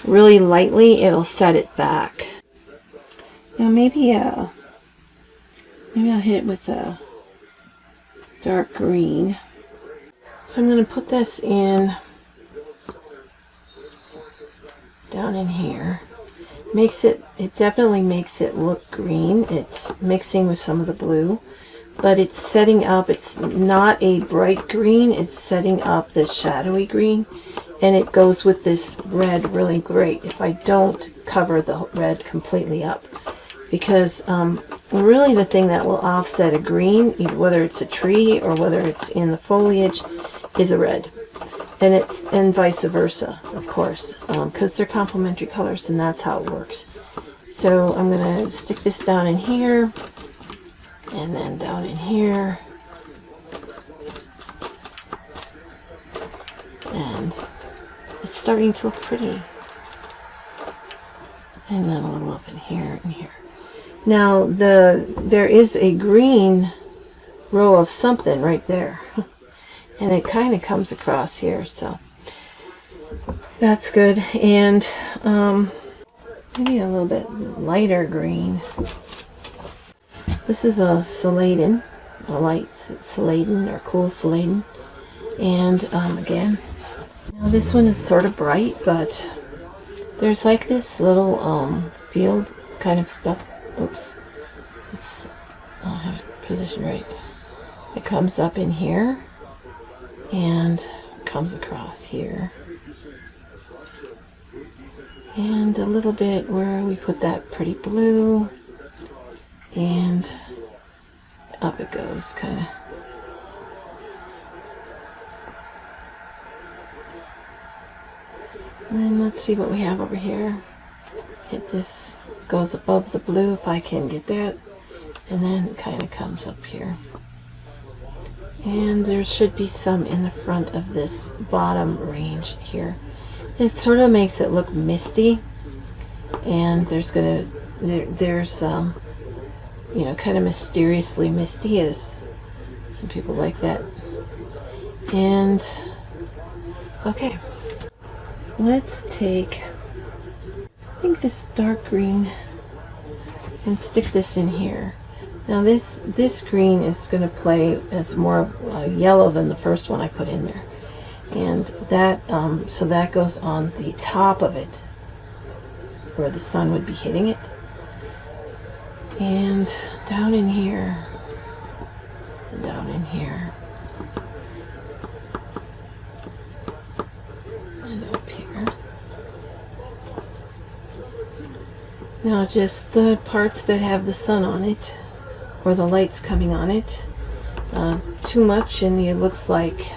really lightly, it'll set it back. Now maybe I'll hit it with a dark green. So I'm going to put this in down in here. It definitely makes it look green. It's mixing with some of the blue, but it's setting up, it's not a bright green, it's setting up this shadowy green, and it goes with this red really great if I don't cover the red completely up, because really the thing that will offset a green, whether it's a tree or whether it's in the foliage, is a red. And vice versa, of course, because they're complementary colors, and that's how it works. So I'm going to stick this down in here, and then down in here, and it's starting to look pretty. And then a little up in here and here. Now there is a green row of something right there. And it kind of comes across here, so that's good. And maybe a little bit lighter green. This is a celadon, a light celadon or cool celadon. And again, now this one is sort of bright, but there's like this little field kind of stuff. Oops, I'll have it positioned right. It comes up in here and comes across here, and a little bit where we put that pretty blue, and up it goes, kind of. And then let's see what we have over here. Hit this, goes above the blue if I can get that, and then it kind of comes up here. And there should be some in the front of this bottom range here. It sort of makes it look misty, and there's you know, kind of mysteriously misty, as some people like that. And okay, let's take, I think, this dark green and stick this in here. Now this green is going to play as more yellow than the first one I put in there, and that so that goes on the top of it where the sun would be hitting it, and down in here, and down in here, and up here. Now just the parts that have the sun on it, or the light's coming on it. Too much and it looks like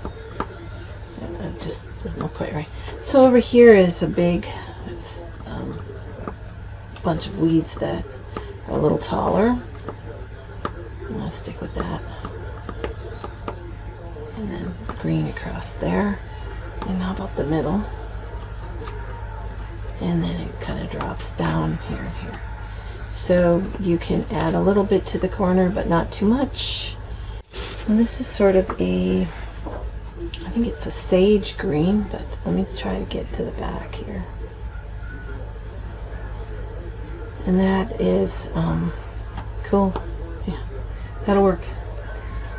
it just doesn't look quite right. So over here is a big bunch of weeds that are a little taller. I'm going to stick with that. And then green across there. And how about the middle? And then it kind of drops down here and here. So you can add a little bit to the corner, but not too much. And this is sort of a, I think it's a sage green, but let me try to get to the back here. And that is cool. Yeah, that'll work.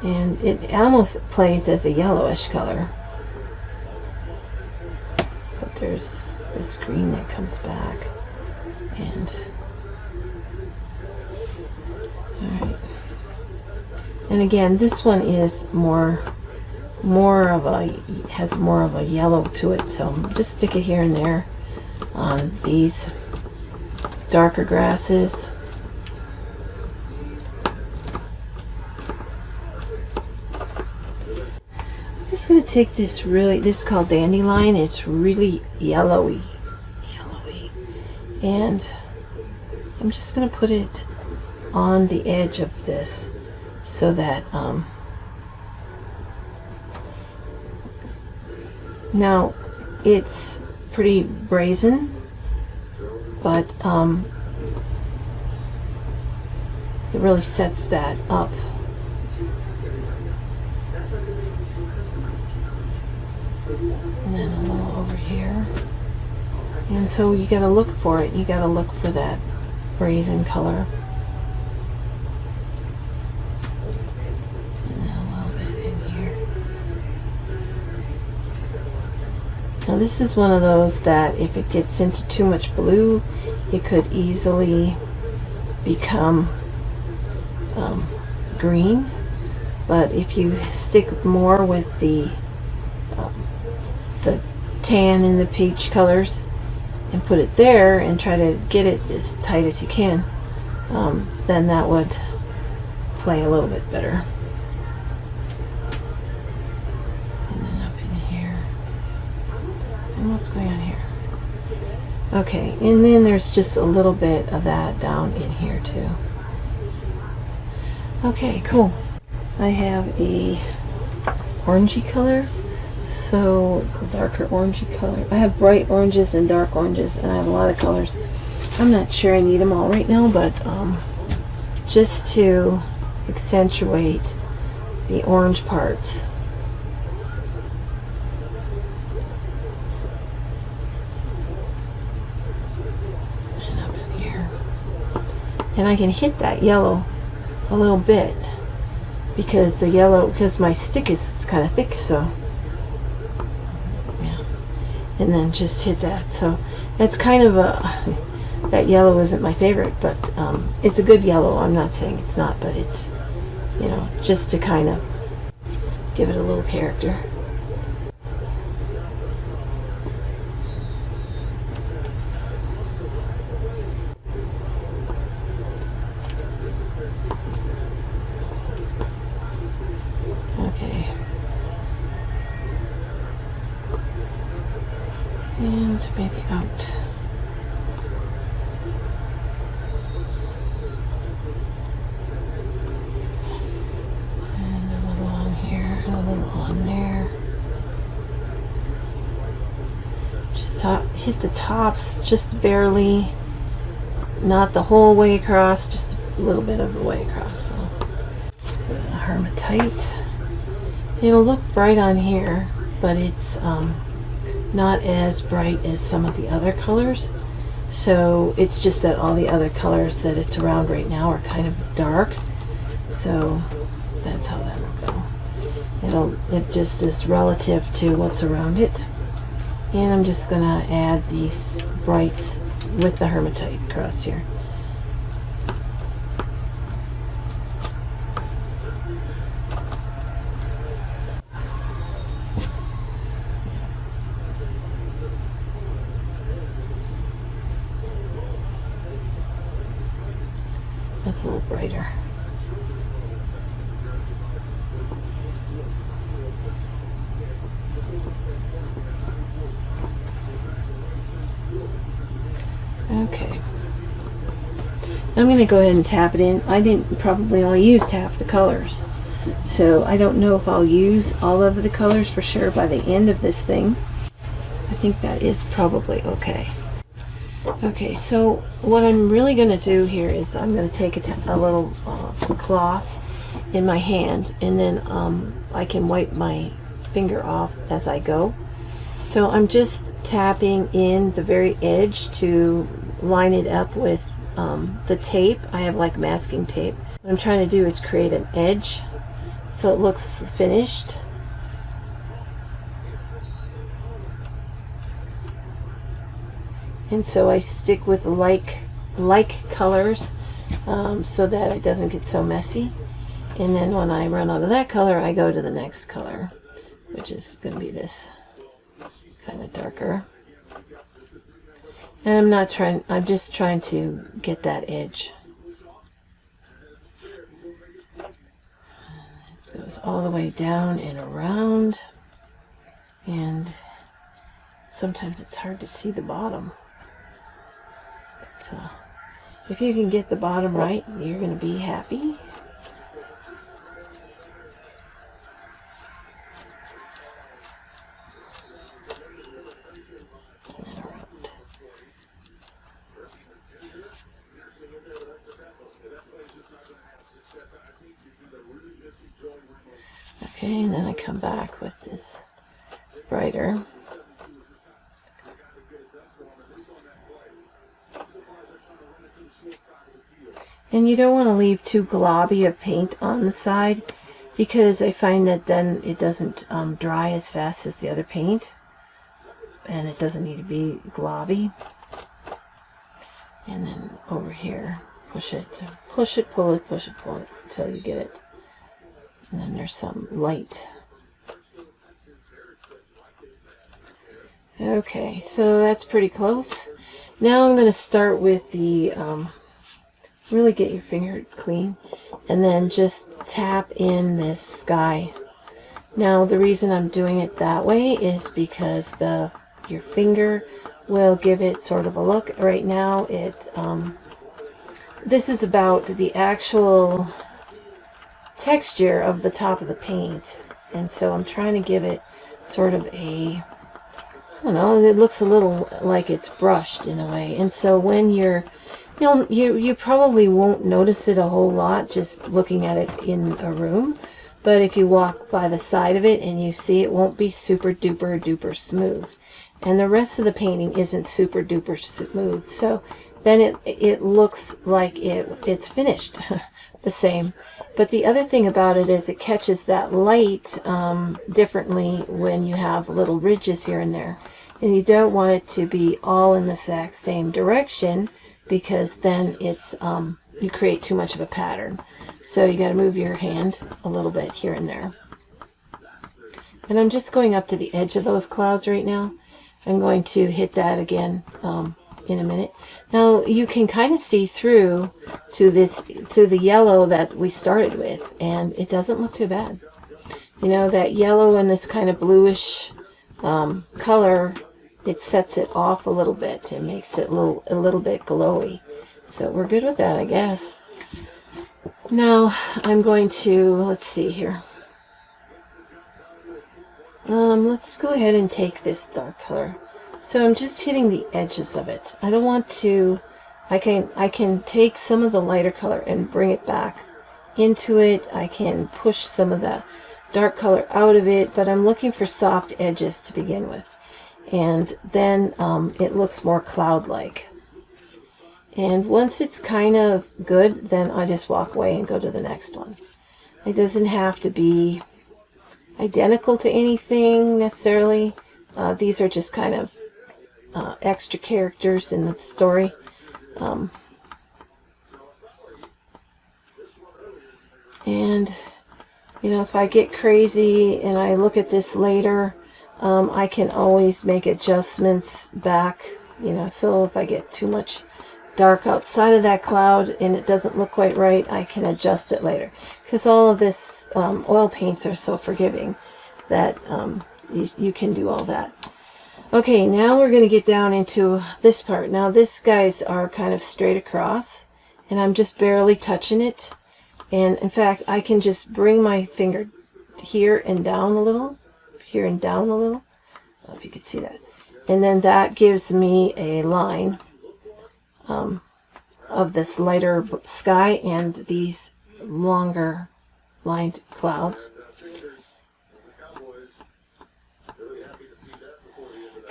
And it almost plays as a yellowish color. But there's this green that comes back. And alright. And again, this one is more of a, has more of a yellow to it, so just stick it here and there on these darker grasses. I'm just going to take this this is called dandelion. It's really yellowy, and I'm just going to put it on the edge of this so that now it's pretty brazen, but it really sets that up. And then a little over here. And so you gotta look for it. You gotta look for that brazen color. And then a little bit in here. Now this is one of those that if it gets into too much blue, it could easily become green. But if you stick more with the tan and the peach colors and put it there and try to get it as tight as you can, then that would play a little bit better. And then up in here. And what's going on here? Okay, and then there's just a little bit of that down in here too. Okay, cool. I have a orangey color. So darker orangey color. I have bright oranges and dark oranges, and I have a lot of colors. I'm not sure I need them all right now, but just to accentuate the orange parts. And up in here. And I can hit that yellow a little bit because the yellow, because my stick is kind of thick, so and then just hit that. So that's kind of a, that yellow isn't my favorite, but it's a good yellow. I'm not saying it's not, but it's, you know, just to kind of give it a little character. Okay. And maybe out. And a little on here, and a little on there. Just hit the tops just barely, not the whole way across, just a little bit of the way across. So this is a hematite. It'll look bright on here, but it's not as bright as some of the other colors. So it's just that all the other colors that it's around right now are kind of dark. So that's how that will go. It just is relative to what's around it. And I'm just gonna add these brights with the hematite across here. That's a little brighter. Okay. I'm going to go ahead and tap it in. I didn't probably only used half the colors. So I don't know if I'll use all of the colors for sure by the end of this thing. I think that is probably okay. Okay, so what I'm really going to do here is I'm going to take a little cloth in my hand, and then I can wipe my finger off as I go. So I'm just tapping in the very edge to line it up with the tape. I have like masking tape. What I'm trying to do is create an edge so it looks finished. And so I stick with like colors so that it doesn't get so messy. And then when I run out of that color, I go to the next color, which is going to be this kind of darker. And I'm just trying to get that edge. It goes all the way down and around. And sometimes it's hard to see the bottom. So if you can get the bottom right, you're going to be happy. Okay, and then I come back with this brighter. And you don't want to leave too globby of paint on the side, because I find that then it doesn't dry as fast as the other paint, and it doesn't need to be globby. And then over here, push it, pull it, push it, pull it until you get it. And then there's some light. Okay, so that's pretty close. Now I'm going to start with the really get your finger clean, and then just tap in this sky. Now the reason I'm doing it that way is because your finger will give it sort of a look. Right now this is about the actual texture of the top of the paint, and so I'm trying to give it sort of a, I don't know, it looks a little like it's brushed in a way. And so when you probably won't notice it a whole lot just looking at it in a room, but if you walk by the side of it and you see, it won't be super duper smooth, and the rest of the painting isn't super duper smooth, so then it looks like it's finished the same. But the other thing about it is it catches that light differently when you have little ridges here and there, and you don't want it to be all in the exact same direction, because then it's you create too much of a pattern. So you got to move your hand a little bit here and there. And I'm just going up to the edge of those clouds right now. I'm going to hit that again in a minute. Now you can kind of see through to the yellow that we started with, and it doesn't look too bad. You know, that yellow and this kind of bluish color, it sets it off a little bit and makes it a little bit glowy. So we're good with that, I guess. Now I'm going to, let's see here. Let's go ahead and take this dark color. So I'm just hitting the edges of it. I don't want to, I can take some of the lighter color and bring it back into it. I can push some of the dark color out of it, but I'm looking for soft edges to begin with. And then it looks more cloud-like. And once it's kind of good, then I just walk away and go to the next one. It doesn't have to be identical to anything necessarily. These are just kind of extra characters in the story. And you know, if I get crazy and I look at this later, I can always make adjustments back, you know. So if I get too much dark outside of that cloud and it doesn't look quite right, I can adjust it later, because all of this oil paints are so forgiving that you can do all that. Okay, now we're going to get down into this part. Now these guys are kind of straight across, and I'm just barely touching it. And in fact, I can just bring my finger here and down a little, here and down a little. I don't know if you can see that. And then that gives me a line of this lighter sky and these longer lined clouds.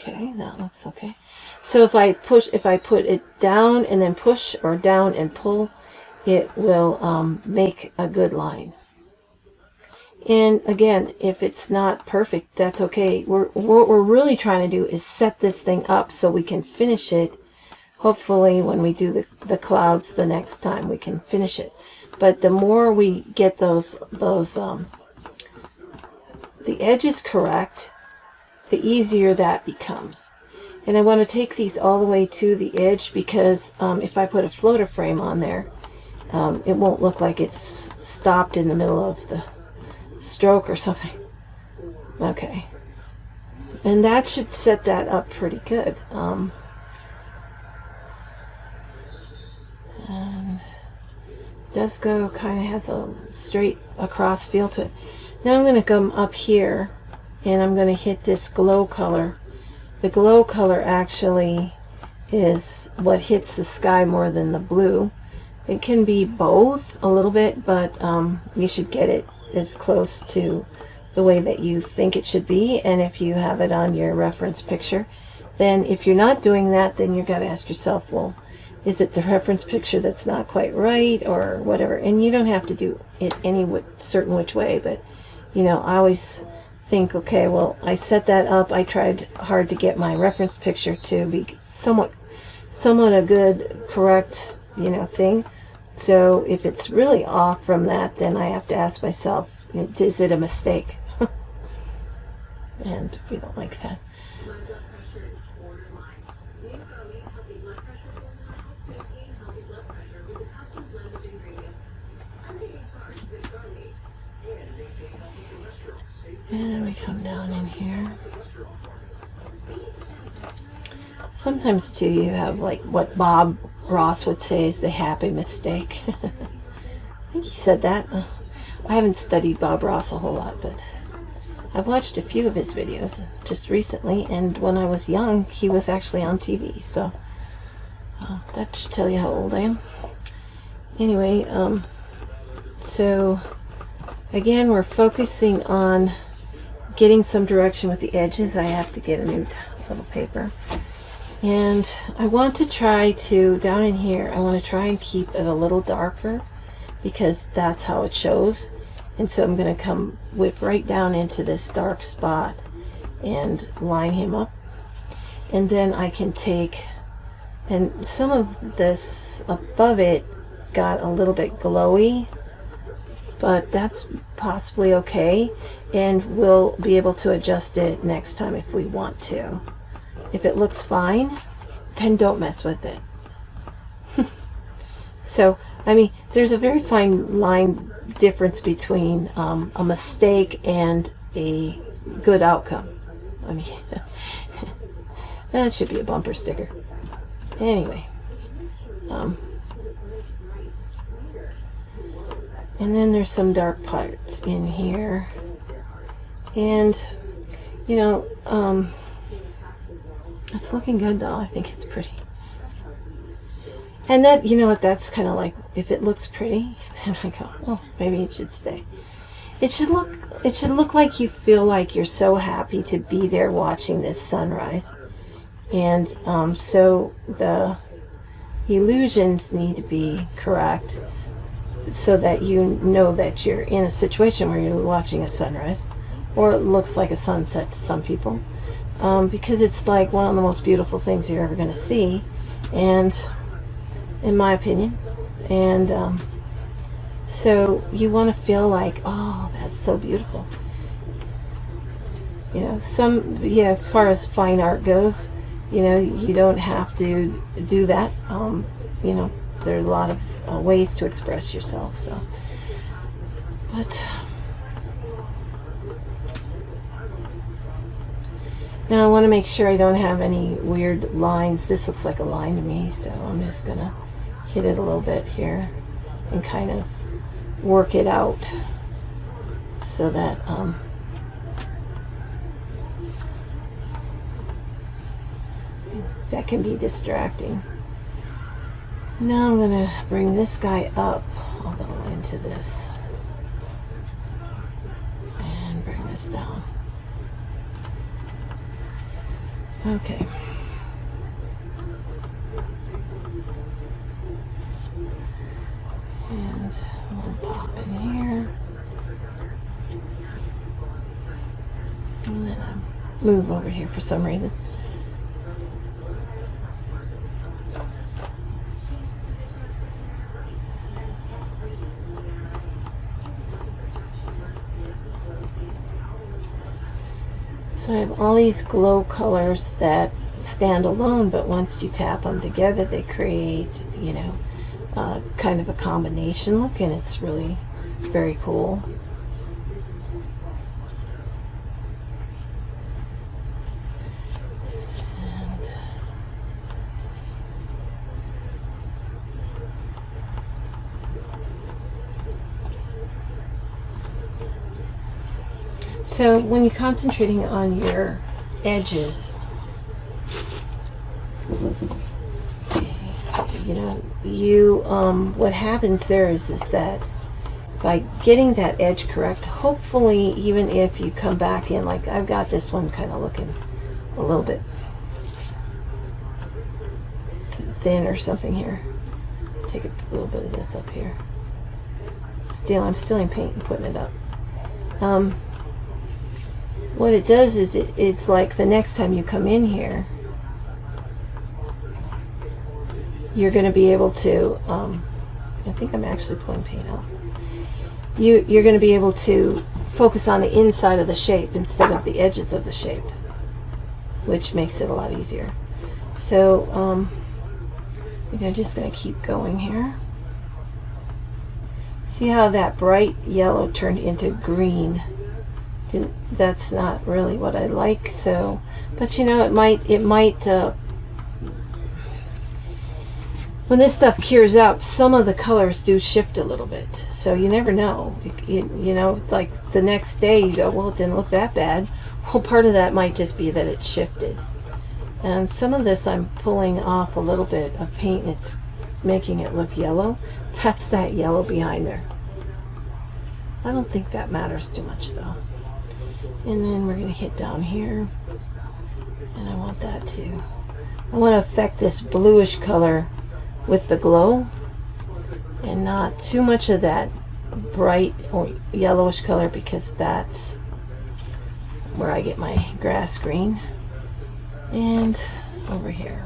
Okay, that looks okay. So if I put it down and then push, or down and pull, it will make a good line. And again, if it's not perfect, that's okay. What we're really trying to do is set this thing up so we can finish it. Hopefully when we do the clouds the next time, we can finish it. But the more we get the edges correct, the easier that becomes. And I want to take these all the way to the edge, because if I put a floater frame on there, it won't look like it's stopped in the middle of the stroke or something. Okay. And that should set that up pretty good. And it does go, kind of has a straight across feel to it. Now I'm going to come up here and I'm going to hit this glow color. The glow color actually is what hits the sky more than the blue. It can be both a little bit, but you should get it as close to the way that you think it should be. And if you have it on your reference picture, then if you're not doing that, then you've got to ask yourself, well, is it the reference picture that's not quite right or whatever? And you don't have to do it any certain which way, but you know, I always think, okay, well, I set that up. I tried hard to get my reference picture to be somewhat a good, correct, you know, thing. So if it's really off from that, then I have to ask myself, is it a mistake? And we don't like that. And then we come down in here. Sometimes too you have like what Bob Ross would say is the happy mistake. I think he said that. I haven't studied Bob Ross a whole lot, but I've watched a few of his videos just recently, and when I was young he was actually on TV, so that should tell you how old I am. Anyway, so again we're focusing on getting some direction with the edges. I have to get a new little paper. And I want to try to, down in here, I want to try and keep it a little darker because that's how it shows. And so I'm going to whip right down into this dark spot and line him up. And then I can take, and some of this above it got a little bit glowy, but that's possibly okay. And we'll be able to adjust it next time if we want to. If it looks fine, then don't mess with it. So, I mean, there's a very fine line difference between a mistake and a good outcome. I mean, that should be a bumper sticker. Anyway. And then there's some dark parts in here. And, you know, it's looking good though. I think it's pretty. And that, you know what, that's kind of like, if it looks pretty, then I go, oh, maybe it should stay. It should look like you feel like you're so happy to be there watching this sunrise. And so the illusions need to be correct so that you know that you're in a situation where you're watching a sunrise, or it looks like a sunset to some people. Because it's like one of the most beautiful things you're ever going to see, and in my opinion, and so you want to feel like, oh, that's so beautiful. You know, as far as fine art goes, you know, you don't have to do that. You know, there's a lot of ways to express yourself. So, but. Now I want to make sure I don't have any weird lines. This looks like a line to me, so I'm just going to hit it a little bit here and kind of work it out so that that can be distracting. Now I'm going to bring this guy up a little into this and bring this down. Okay. And we'll pop in here. And then I move over here for some reason. So I have all these glow colors that stand alone, but once you tap them together, they create, you know, kind of a combination look, and it's really very cool. So when you're concentrating on your edges, you know, what happens there is that by getting that edge correct, hopefully, even if you come back in, like I've got this one kind of looking a little bit thin or something here. Take a little bit of this up here. I'm stealing paint and putting it up. What it does is it's like the next time you come in here, you're going to be able to, I think I'm actually pulling paint off. You're going to be able to focus on the inside of the shape instead of the edges of the shape, which makes it a lot easier. So I'm just going to keep going here. See how that bright yellow turned into green? That's not really what I like. So, but you know, it might when this stuff cures up, some of the colors do shift a little bit. So you never know. You know, like the next day you go, well, it didn't look that bad. Well, part of that might just be that it shifted. And some of this I'm pulling off a little bit of paint. It's making it look yellow. That's that yellow behind there. I don't think that matters too much though. And then we're going to hit down here, and I want that too. I want to affect this bluish color with the glow and not too much of that bright or yellowish color, because that's where I get my grass green. And over here.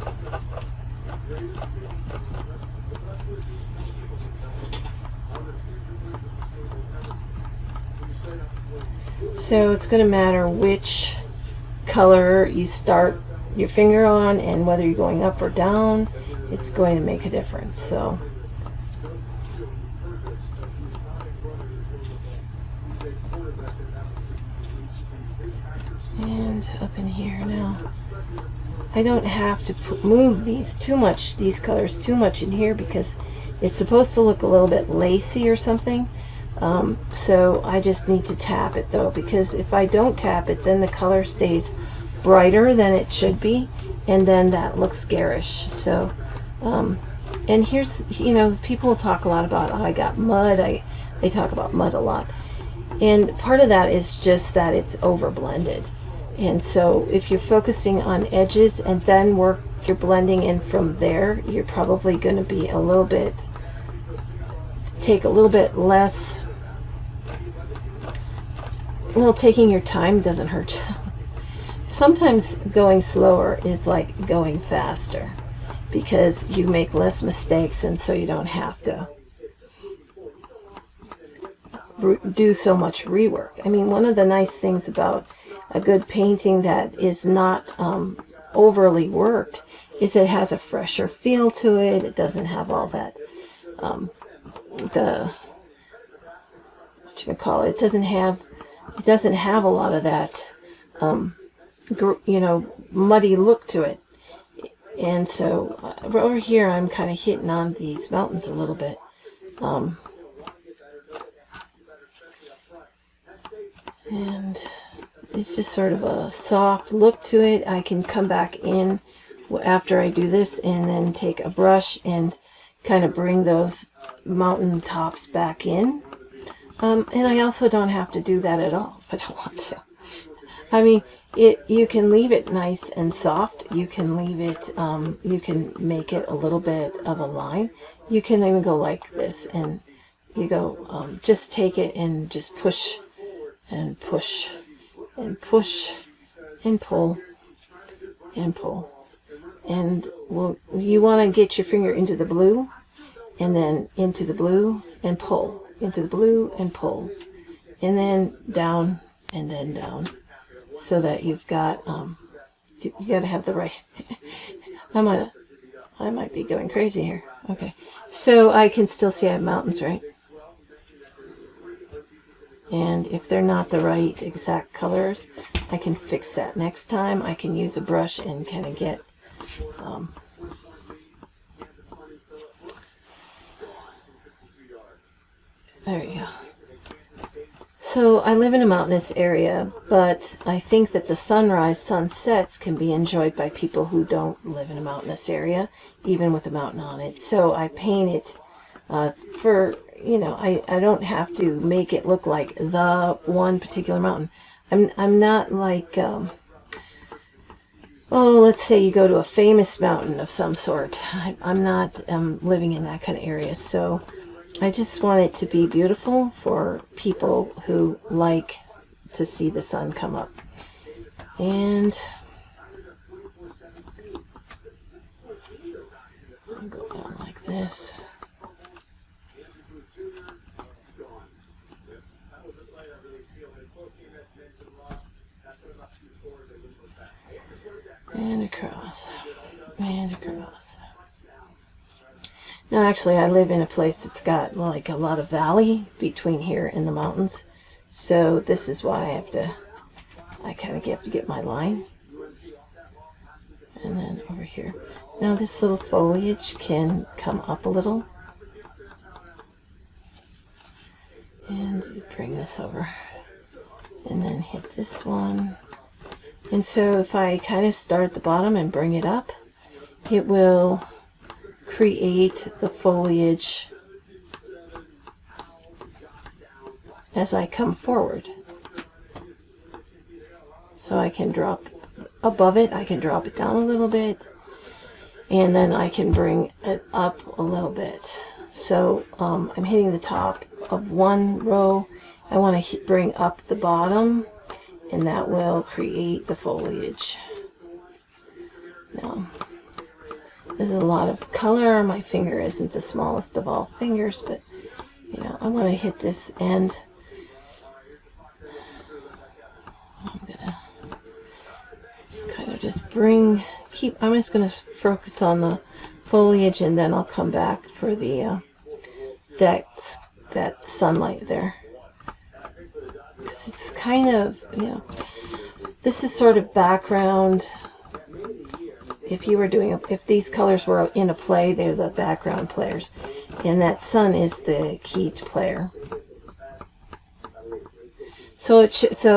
So it's going to matter which color you start your finger on, and whether you're going up or down, it's going to make a difference. So and up in here now, I don't have to move these colors too much in here, because it's supposed to look a little bit lacy or something. So I just need to tap it though, because if I don't tap it, then the color stays brighter than it should be, and then that looks garish. So and here's, you know, people talk a lot about, oh, I got mud. They talk about mud a lot, and part of that is just that it's over blended. And so if you're focusing on edges and then you're blending in from there, you're probably going to be take a little bit less. Well, taking your time doesn't hurt. Sometimes going slower is like going faster, because you make less mistakes, and so you don't have to do so much rework. I mean, one of the nice things about a good painting that is not overly worked is it has a fresher feel to it. It doesn't have all that it doesn't have a lot of that you know, muddy look to it. And so over here I'm kind of hitting on these mountains a little bit. And it's just sort of a soft look to it. I can come back in after I do this and then take a brush and kind of bring those mountain tops back in. And I also don't have to do that at all if I don't want to. I mean, you can leave it nice and soft. You can leave it, you can make it a little bit of a line. You can even go like this, and you go, just take it and just push and push and push and pull and pull. And you want to get your finger into the blue, and then into the blue and pull, into the blue and pull, and then down and then down, so that you've got, you got to have the right, I might be going crazy here. Okay, so I can still see I have mountains, right? And if they're not the right exact colors, I can fix that. Next time I can use a brush and kind of get, there you go. So I live in a mountainous area, but I think that the sunrise, sunsets can be enjoyed by people who don't live in a mountainous area, even with a mountain on it. So I paint it for, you know, I don't have to make it look like the one particular mountain. I'm not like, oh, let's say you go to a famous mountain of some sort. I'm not living in that kind of area, so I just want it to be beautiful for people who like to see the sun come up. And I'll go down like this. And across, and across. Now, actually, I live in a place that's got like a lot of valley between here and the mountains. So this is why I kind of have to get my line. And then over here. Now this little foliage can come up a little. And bring this over. And then hit this one. And so if I kind of start at the bottom and bring it up, it will create the foliage as I come forward. So I can drop above it, I can drop it down a little bit, and then I can bring it up a little bit. So I'm hitting the top of one row. I want to bring up the bottom, and that will create the foliage. Now, there's a lot of color. My finger isn't the smallest of all fingers, but you know, I want to hit this end. I'm gonna kind of just I'm just gonna focus on the foliage, and then I'll come back for the that sunlight there. Because it's kind of, you know, this is sort of background. If these colors were in a play, they're the background players, and that sun is the key player. So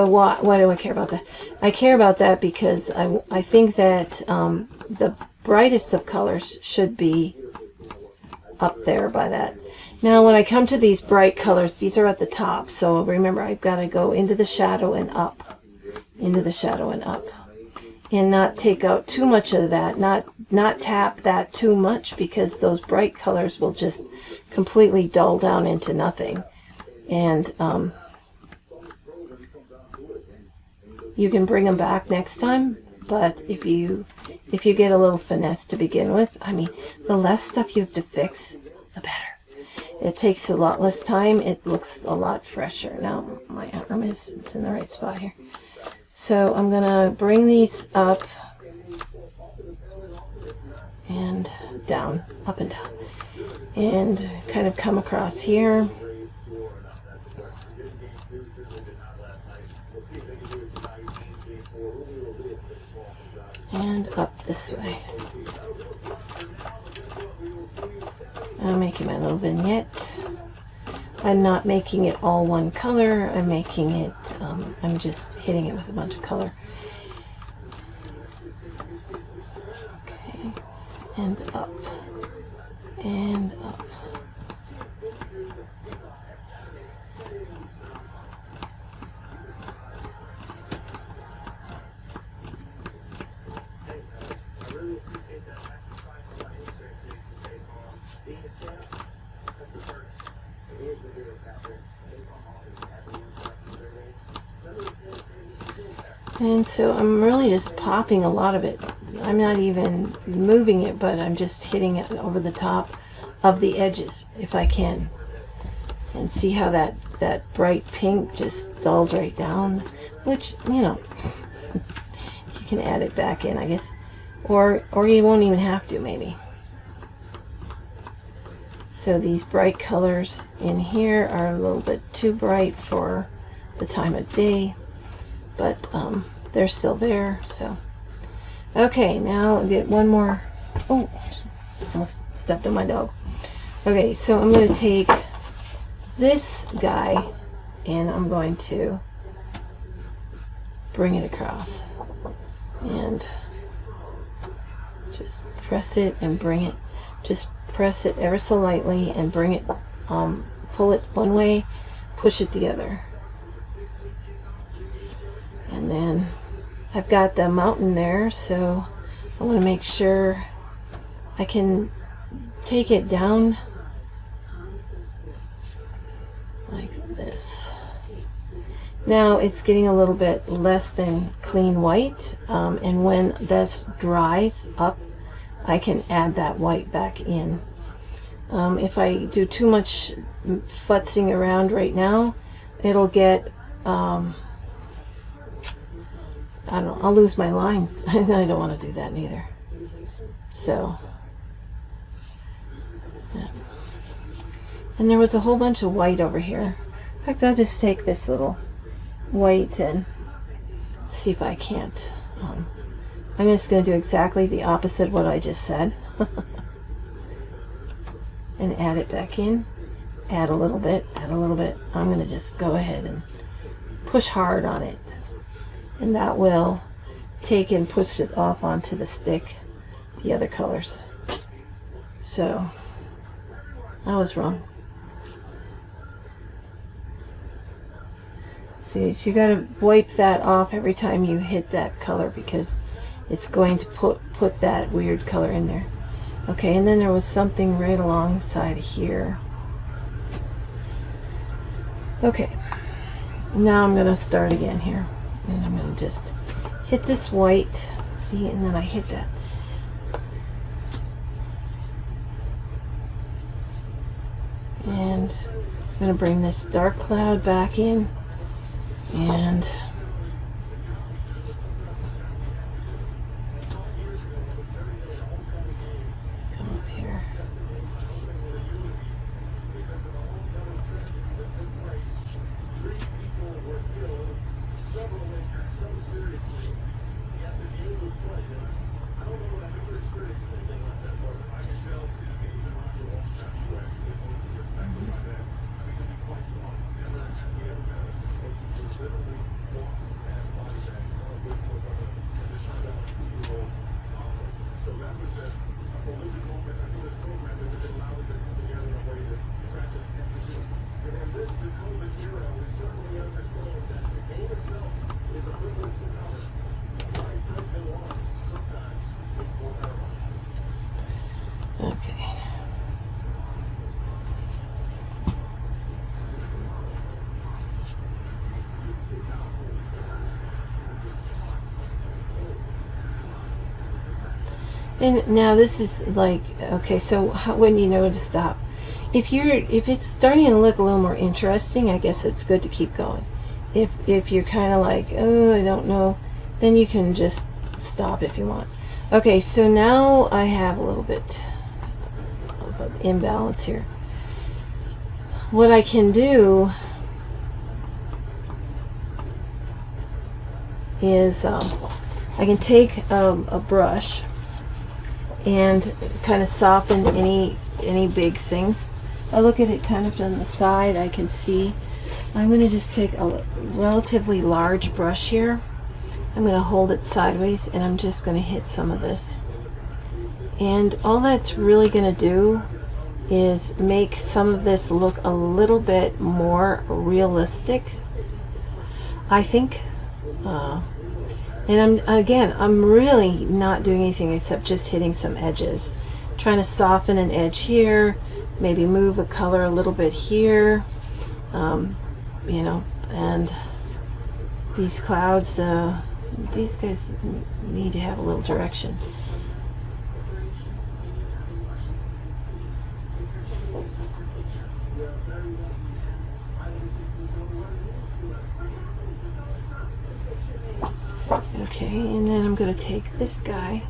why do I care about that? I care about that because I think that the brightest of colors should be up there by that. Now, when I come to these bright colors, these are at the top. So remember, I've got to go into the shadow and up, into the shadow and up, and not take out too much of that, not tap that too much, because those bright colors will just completely dull down into nothing. And you can bring them back next time, but if you get a little finesse to begin with, I mean, the less stuff you have to fix, the better. It takes a lot less time. It looks a lot fresher. Now my arm it's in the right spot here. So I'm gonna bring these up and down, up and down, and kind of come across here. And up this way. I'm making my little vignette. I'm not making it all one color. I'm making it, I'm just hitting it with a bunch of color. Okay, and up, and up. And so I'm really just popping a lot of it. I'm not even moving it, but I'm just hitting it over the top of the edges if I can. And see how that bright pink just dulls right down, which, you know, you can add it back in, I guess. Or you won't even have to, maybe. So these bright colors in here are a little bit too bright for the time of day, but they're still there. So okay, now I'll get one more. Oh, almost stepped on my dog. Okay, so I'm going to take this guy and I'm going to bring it across and just press it and bring it. Just press it ever so lightly and bring it, pull it one way, push it the other. And then I've got the mountain there, so I want to make sure I can take it down like this. Now it's getting a little bit less than clean white, and when this dries up, I can add that white back in. If I do too much futzing around right now, it'll get, I don't know, I'll lose my lines. I don't want to do that neither. So, yeah. And there was a whole bunch of white over here. In fact, I'll just take this little white and see if I can't. I'm just going to do exactly the opposite of what I just said. And add it back in. Add a little bit, add a little bit. I'm going to just go ahead and push hard on it. And that will take and push it off onto the stick, the other colors. So, I was wrong. See, you got to wipe that off every time you hit that color because it's going to put that weird color in there. Okay, and then there was something right alongside here. Okay, now I'm going to start again here. And I'm going to just hit this white, see, and then I hit that. And I'm going to bring this dark cloud back in and come up here. Okay. And now this is like, okay, so when you know to stop. If it's starting to look a little more interesting, I guess it's good to keep going. If you're kind of like, oh, I don't know, then you can just stop if you want. Okay, so now I have a little bit of an imbalance here. What I can do is I can take a brush and kind of soften any big things. I look at it kind of from the side. I can see. I'm going to just take a relatively large brush here. I'm going to hold it sideways and I'm just going to hit some of this. And all that's really going to do is make some of this look a little bit more realistic, I think. And I'm really not doing anything except just hitting some edges. Trying to soften an edge here, maybe move a color a little bit here, you know, and these clouds, These guys need to have a little direction. Okay, and then I'm going to take this guy,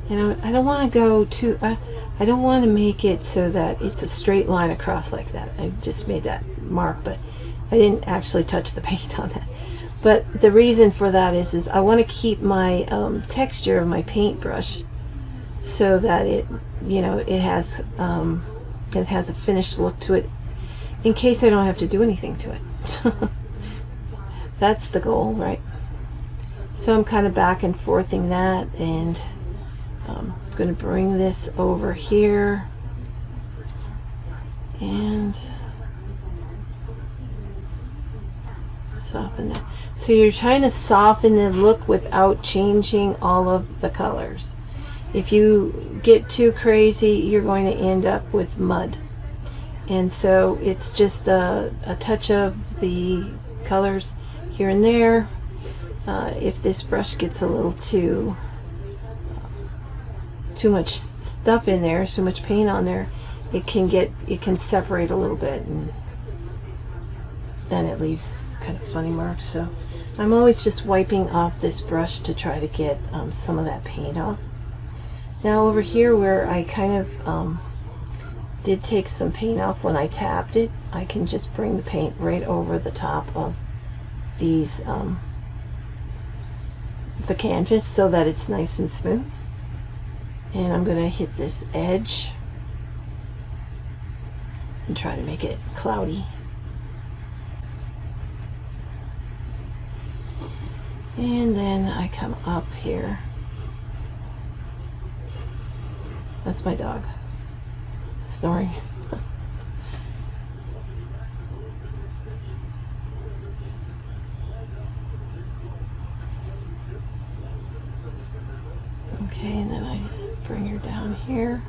and I don't want to go too, I don't want to make it so that it's a straight line across like that. I just made that mark, but I didn't actually touch the paint on that. But the reason for that is I want to keep my texture of my paintbrush so that it, you know, it has a finished look to it in case I don't have to do anything to it. That's the goal, right? So I'm kind of back and forthing that, and I'm going to bring this over here and soften that. So you're trying to soften the look without changing all of the colors. If you get too crazy, you're going to end up with mud. And so it's just a touch of the colors here and there. If this brush gets a little too much stuff in there, too much paint on there, it can separate a little bit, and then it leaves kind of funny marks. So I'm always just wiping off this brush to try to get some of that paint off. Now over here where I kind of did take some paint off when I tapped it, I can just bring the paint right over the top of these the canvas so that it's nice and smooth. And I'm going to hit this edge and try to make it cloudy. And then I come up here. That's my dog snoring. Okay, and then I just bring her down here.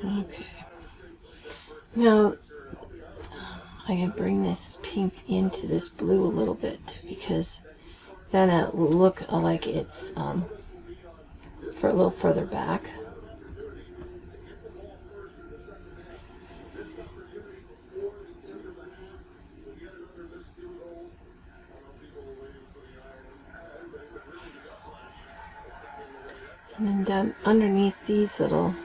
Okay. Now, I can bring this pink into this blue a little bit, because then it'll look like it's for a little further back. And then down underneath these little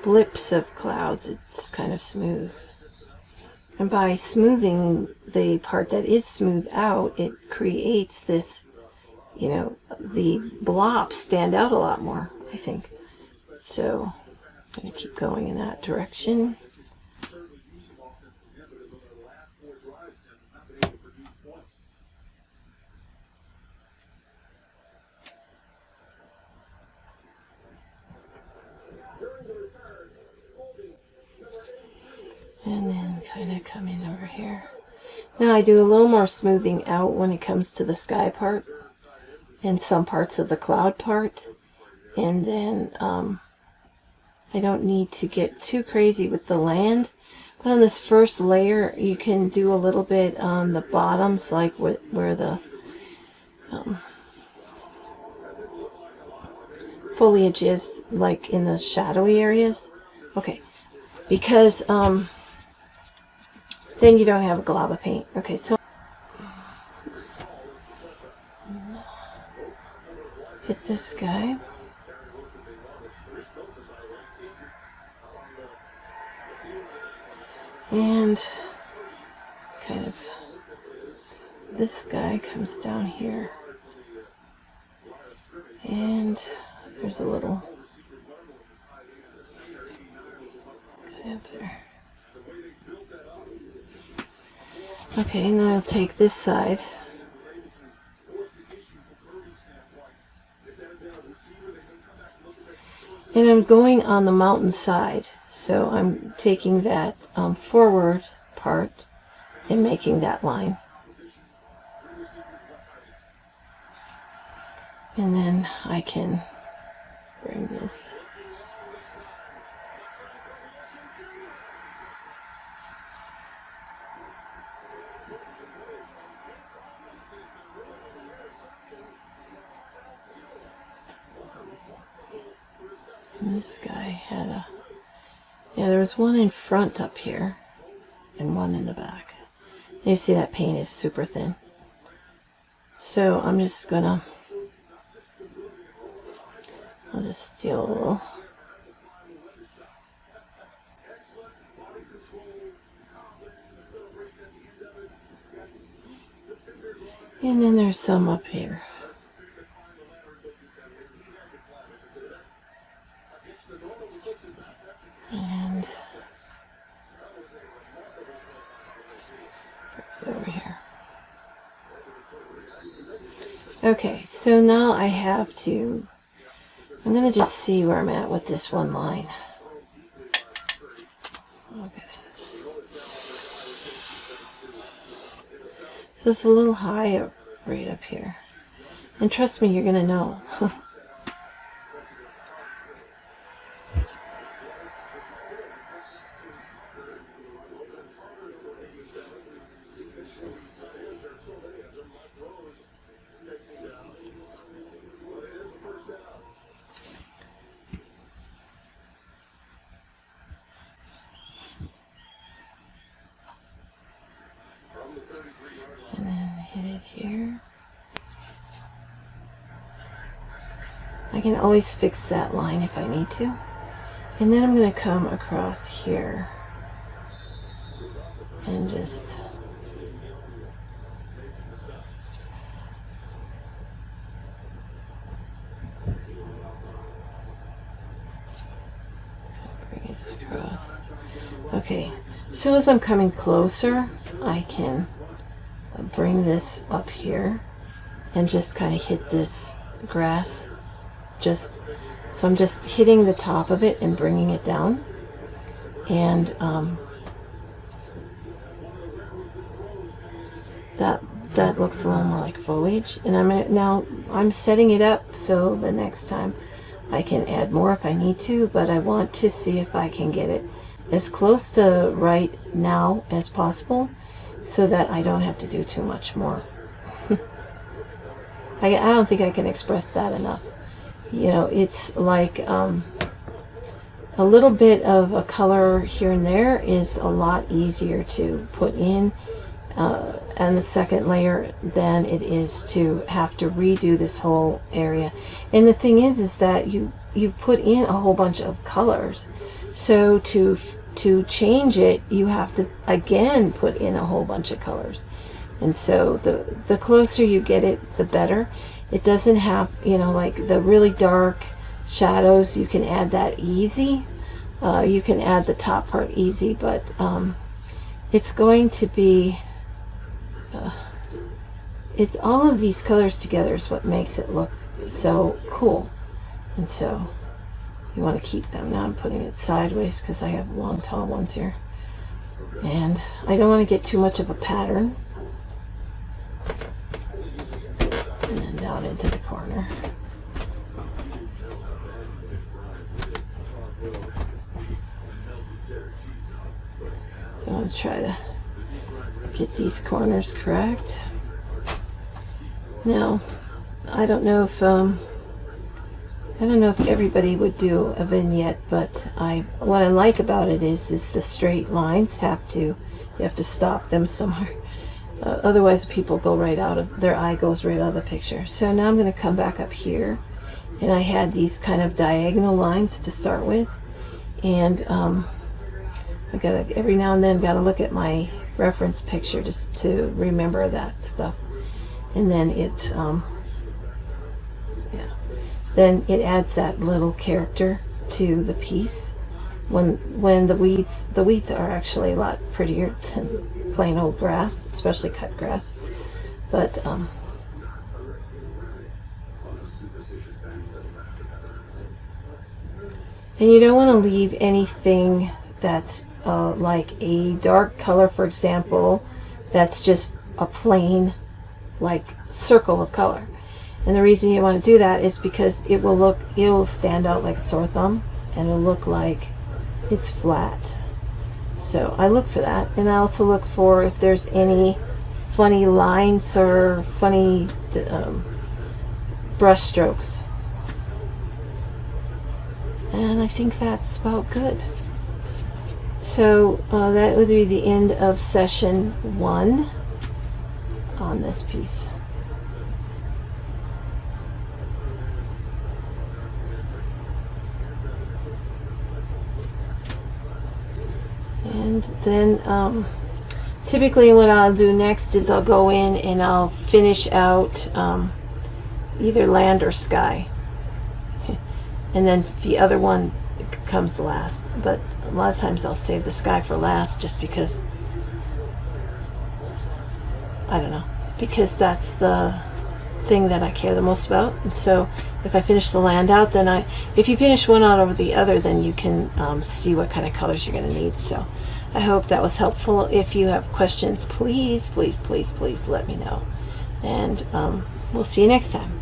blips of clouds, it's kind of smooth. And by smoothing the part that is smooth out, it creates this, you know, the blobs stand out a lot more, I think. So I'm going to keep going in that direction. And then kind of come in over here. Now I do a little more smoothing out when it comes to the sky part and some parts of the cloud part. And then I don't need to get too crazy with the land. But on this first layer, you can do a little bit on the bottoms, like where the foliage is, like in the shadowy areas. Okay, because then you don't have a glob of paint. Okay, so hit this guy. And kind of this guy comes down here. And there's a little guy up there. Okay, now I'll take this side. And I'm going on the mountain side, so I'm taking that forward part and making that line. And then I can bring this. And this guy had a, yeah, there was one in front up here and one in the back. You see that paint is super thin. So I'm just gonna, I'll just steal a little. And then there's some up here. And over here. Okay, so now I have to, I'm going to just see where I'm at with this one line. Okay. So it's a little high right up here. And trust me, you're going to know. And then hit it here. I can always fix that line if I need to. And then I'm going to come across here and just bring it across. Okay, so as I'm coming closer, I can bring this up here and just kind of hit this grass. So I'm just hitting the top of it and bringing it down, and that looks a little more like foliage. And I'm setting it up so the next time I can add more if I need to, but I want to see if I can get it as close to right now as possible so that I don't have to do too much more. I don't think I can express that enough. You know, it's like a little bit of a color here and there is a lot easier to put in and the second layer than it is to have to redo this whole area. And the thing is that you've put in a whole bunch of colors, so to change it you have to again put in a whole bunch of colors. And so the closer you get it, the better. It doesn't have, you know, like the really dark shadows, you can add that easy. You can add the top part easy, but it's going to be, it's all of these colors together is what makes it look so cool. And so you want to keep them. Now I'm putting it sideways because I have long, tall ones here. And I don't want to get too much of a pattern. And then down into the corner. I'm going to try to get these corners correct. Now, I don't know if everybody would do a vignette, but what I like about it is the straight lines you have to stop them somewhere. Otherwise people go right out of, their eye goes right out of the picture. So now I'm going to come back up here, and I had these kind of diagonal lines to start with, and I gotta every now and then gotta look at my reference picture just to remember that stuff. And then then it adds that little character to the piece. When the weeds are actually a lot prettier plain old grass, especially cut grass. But and you don't want to leave anything that's like a dark color, for example, that's just a plain like circle of color. And the reason you want to do that is because it will stand out like a sore thumb, and it'll look like it's flat. So I look for that, and I also look for if there's any funny lines or funny brush strokes. And I think that's about good. So that would be the end of session 1 on this piece. And then typically what I'll do next is I'll go in and I'll finish out either land or sky. And then the other one comes last. But a lot of times I'll save the sky for last just because, I don't know, because that's the thing that I care the most about. And so if I finish the land out, then if you finish one out over the other, then you can see what kind of colors you're going to need. So I hope that was helpful. If you have questions, please let me know. And we'll see you next time.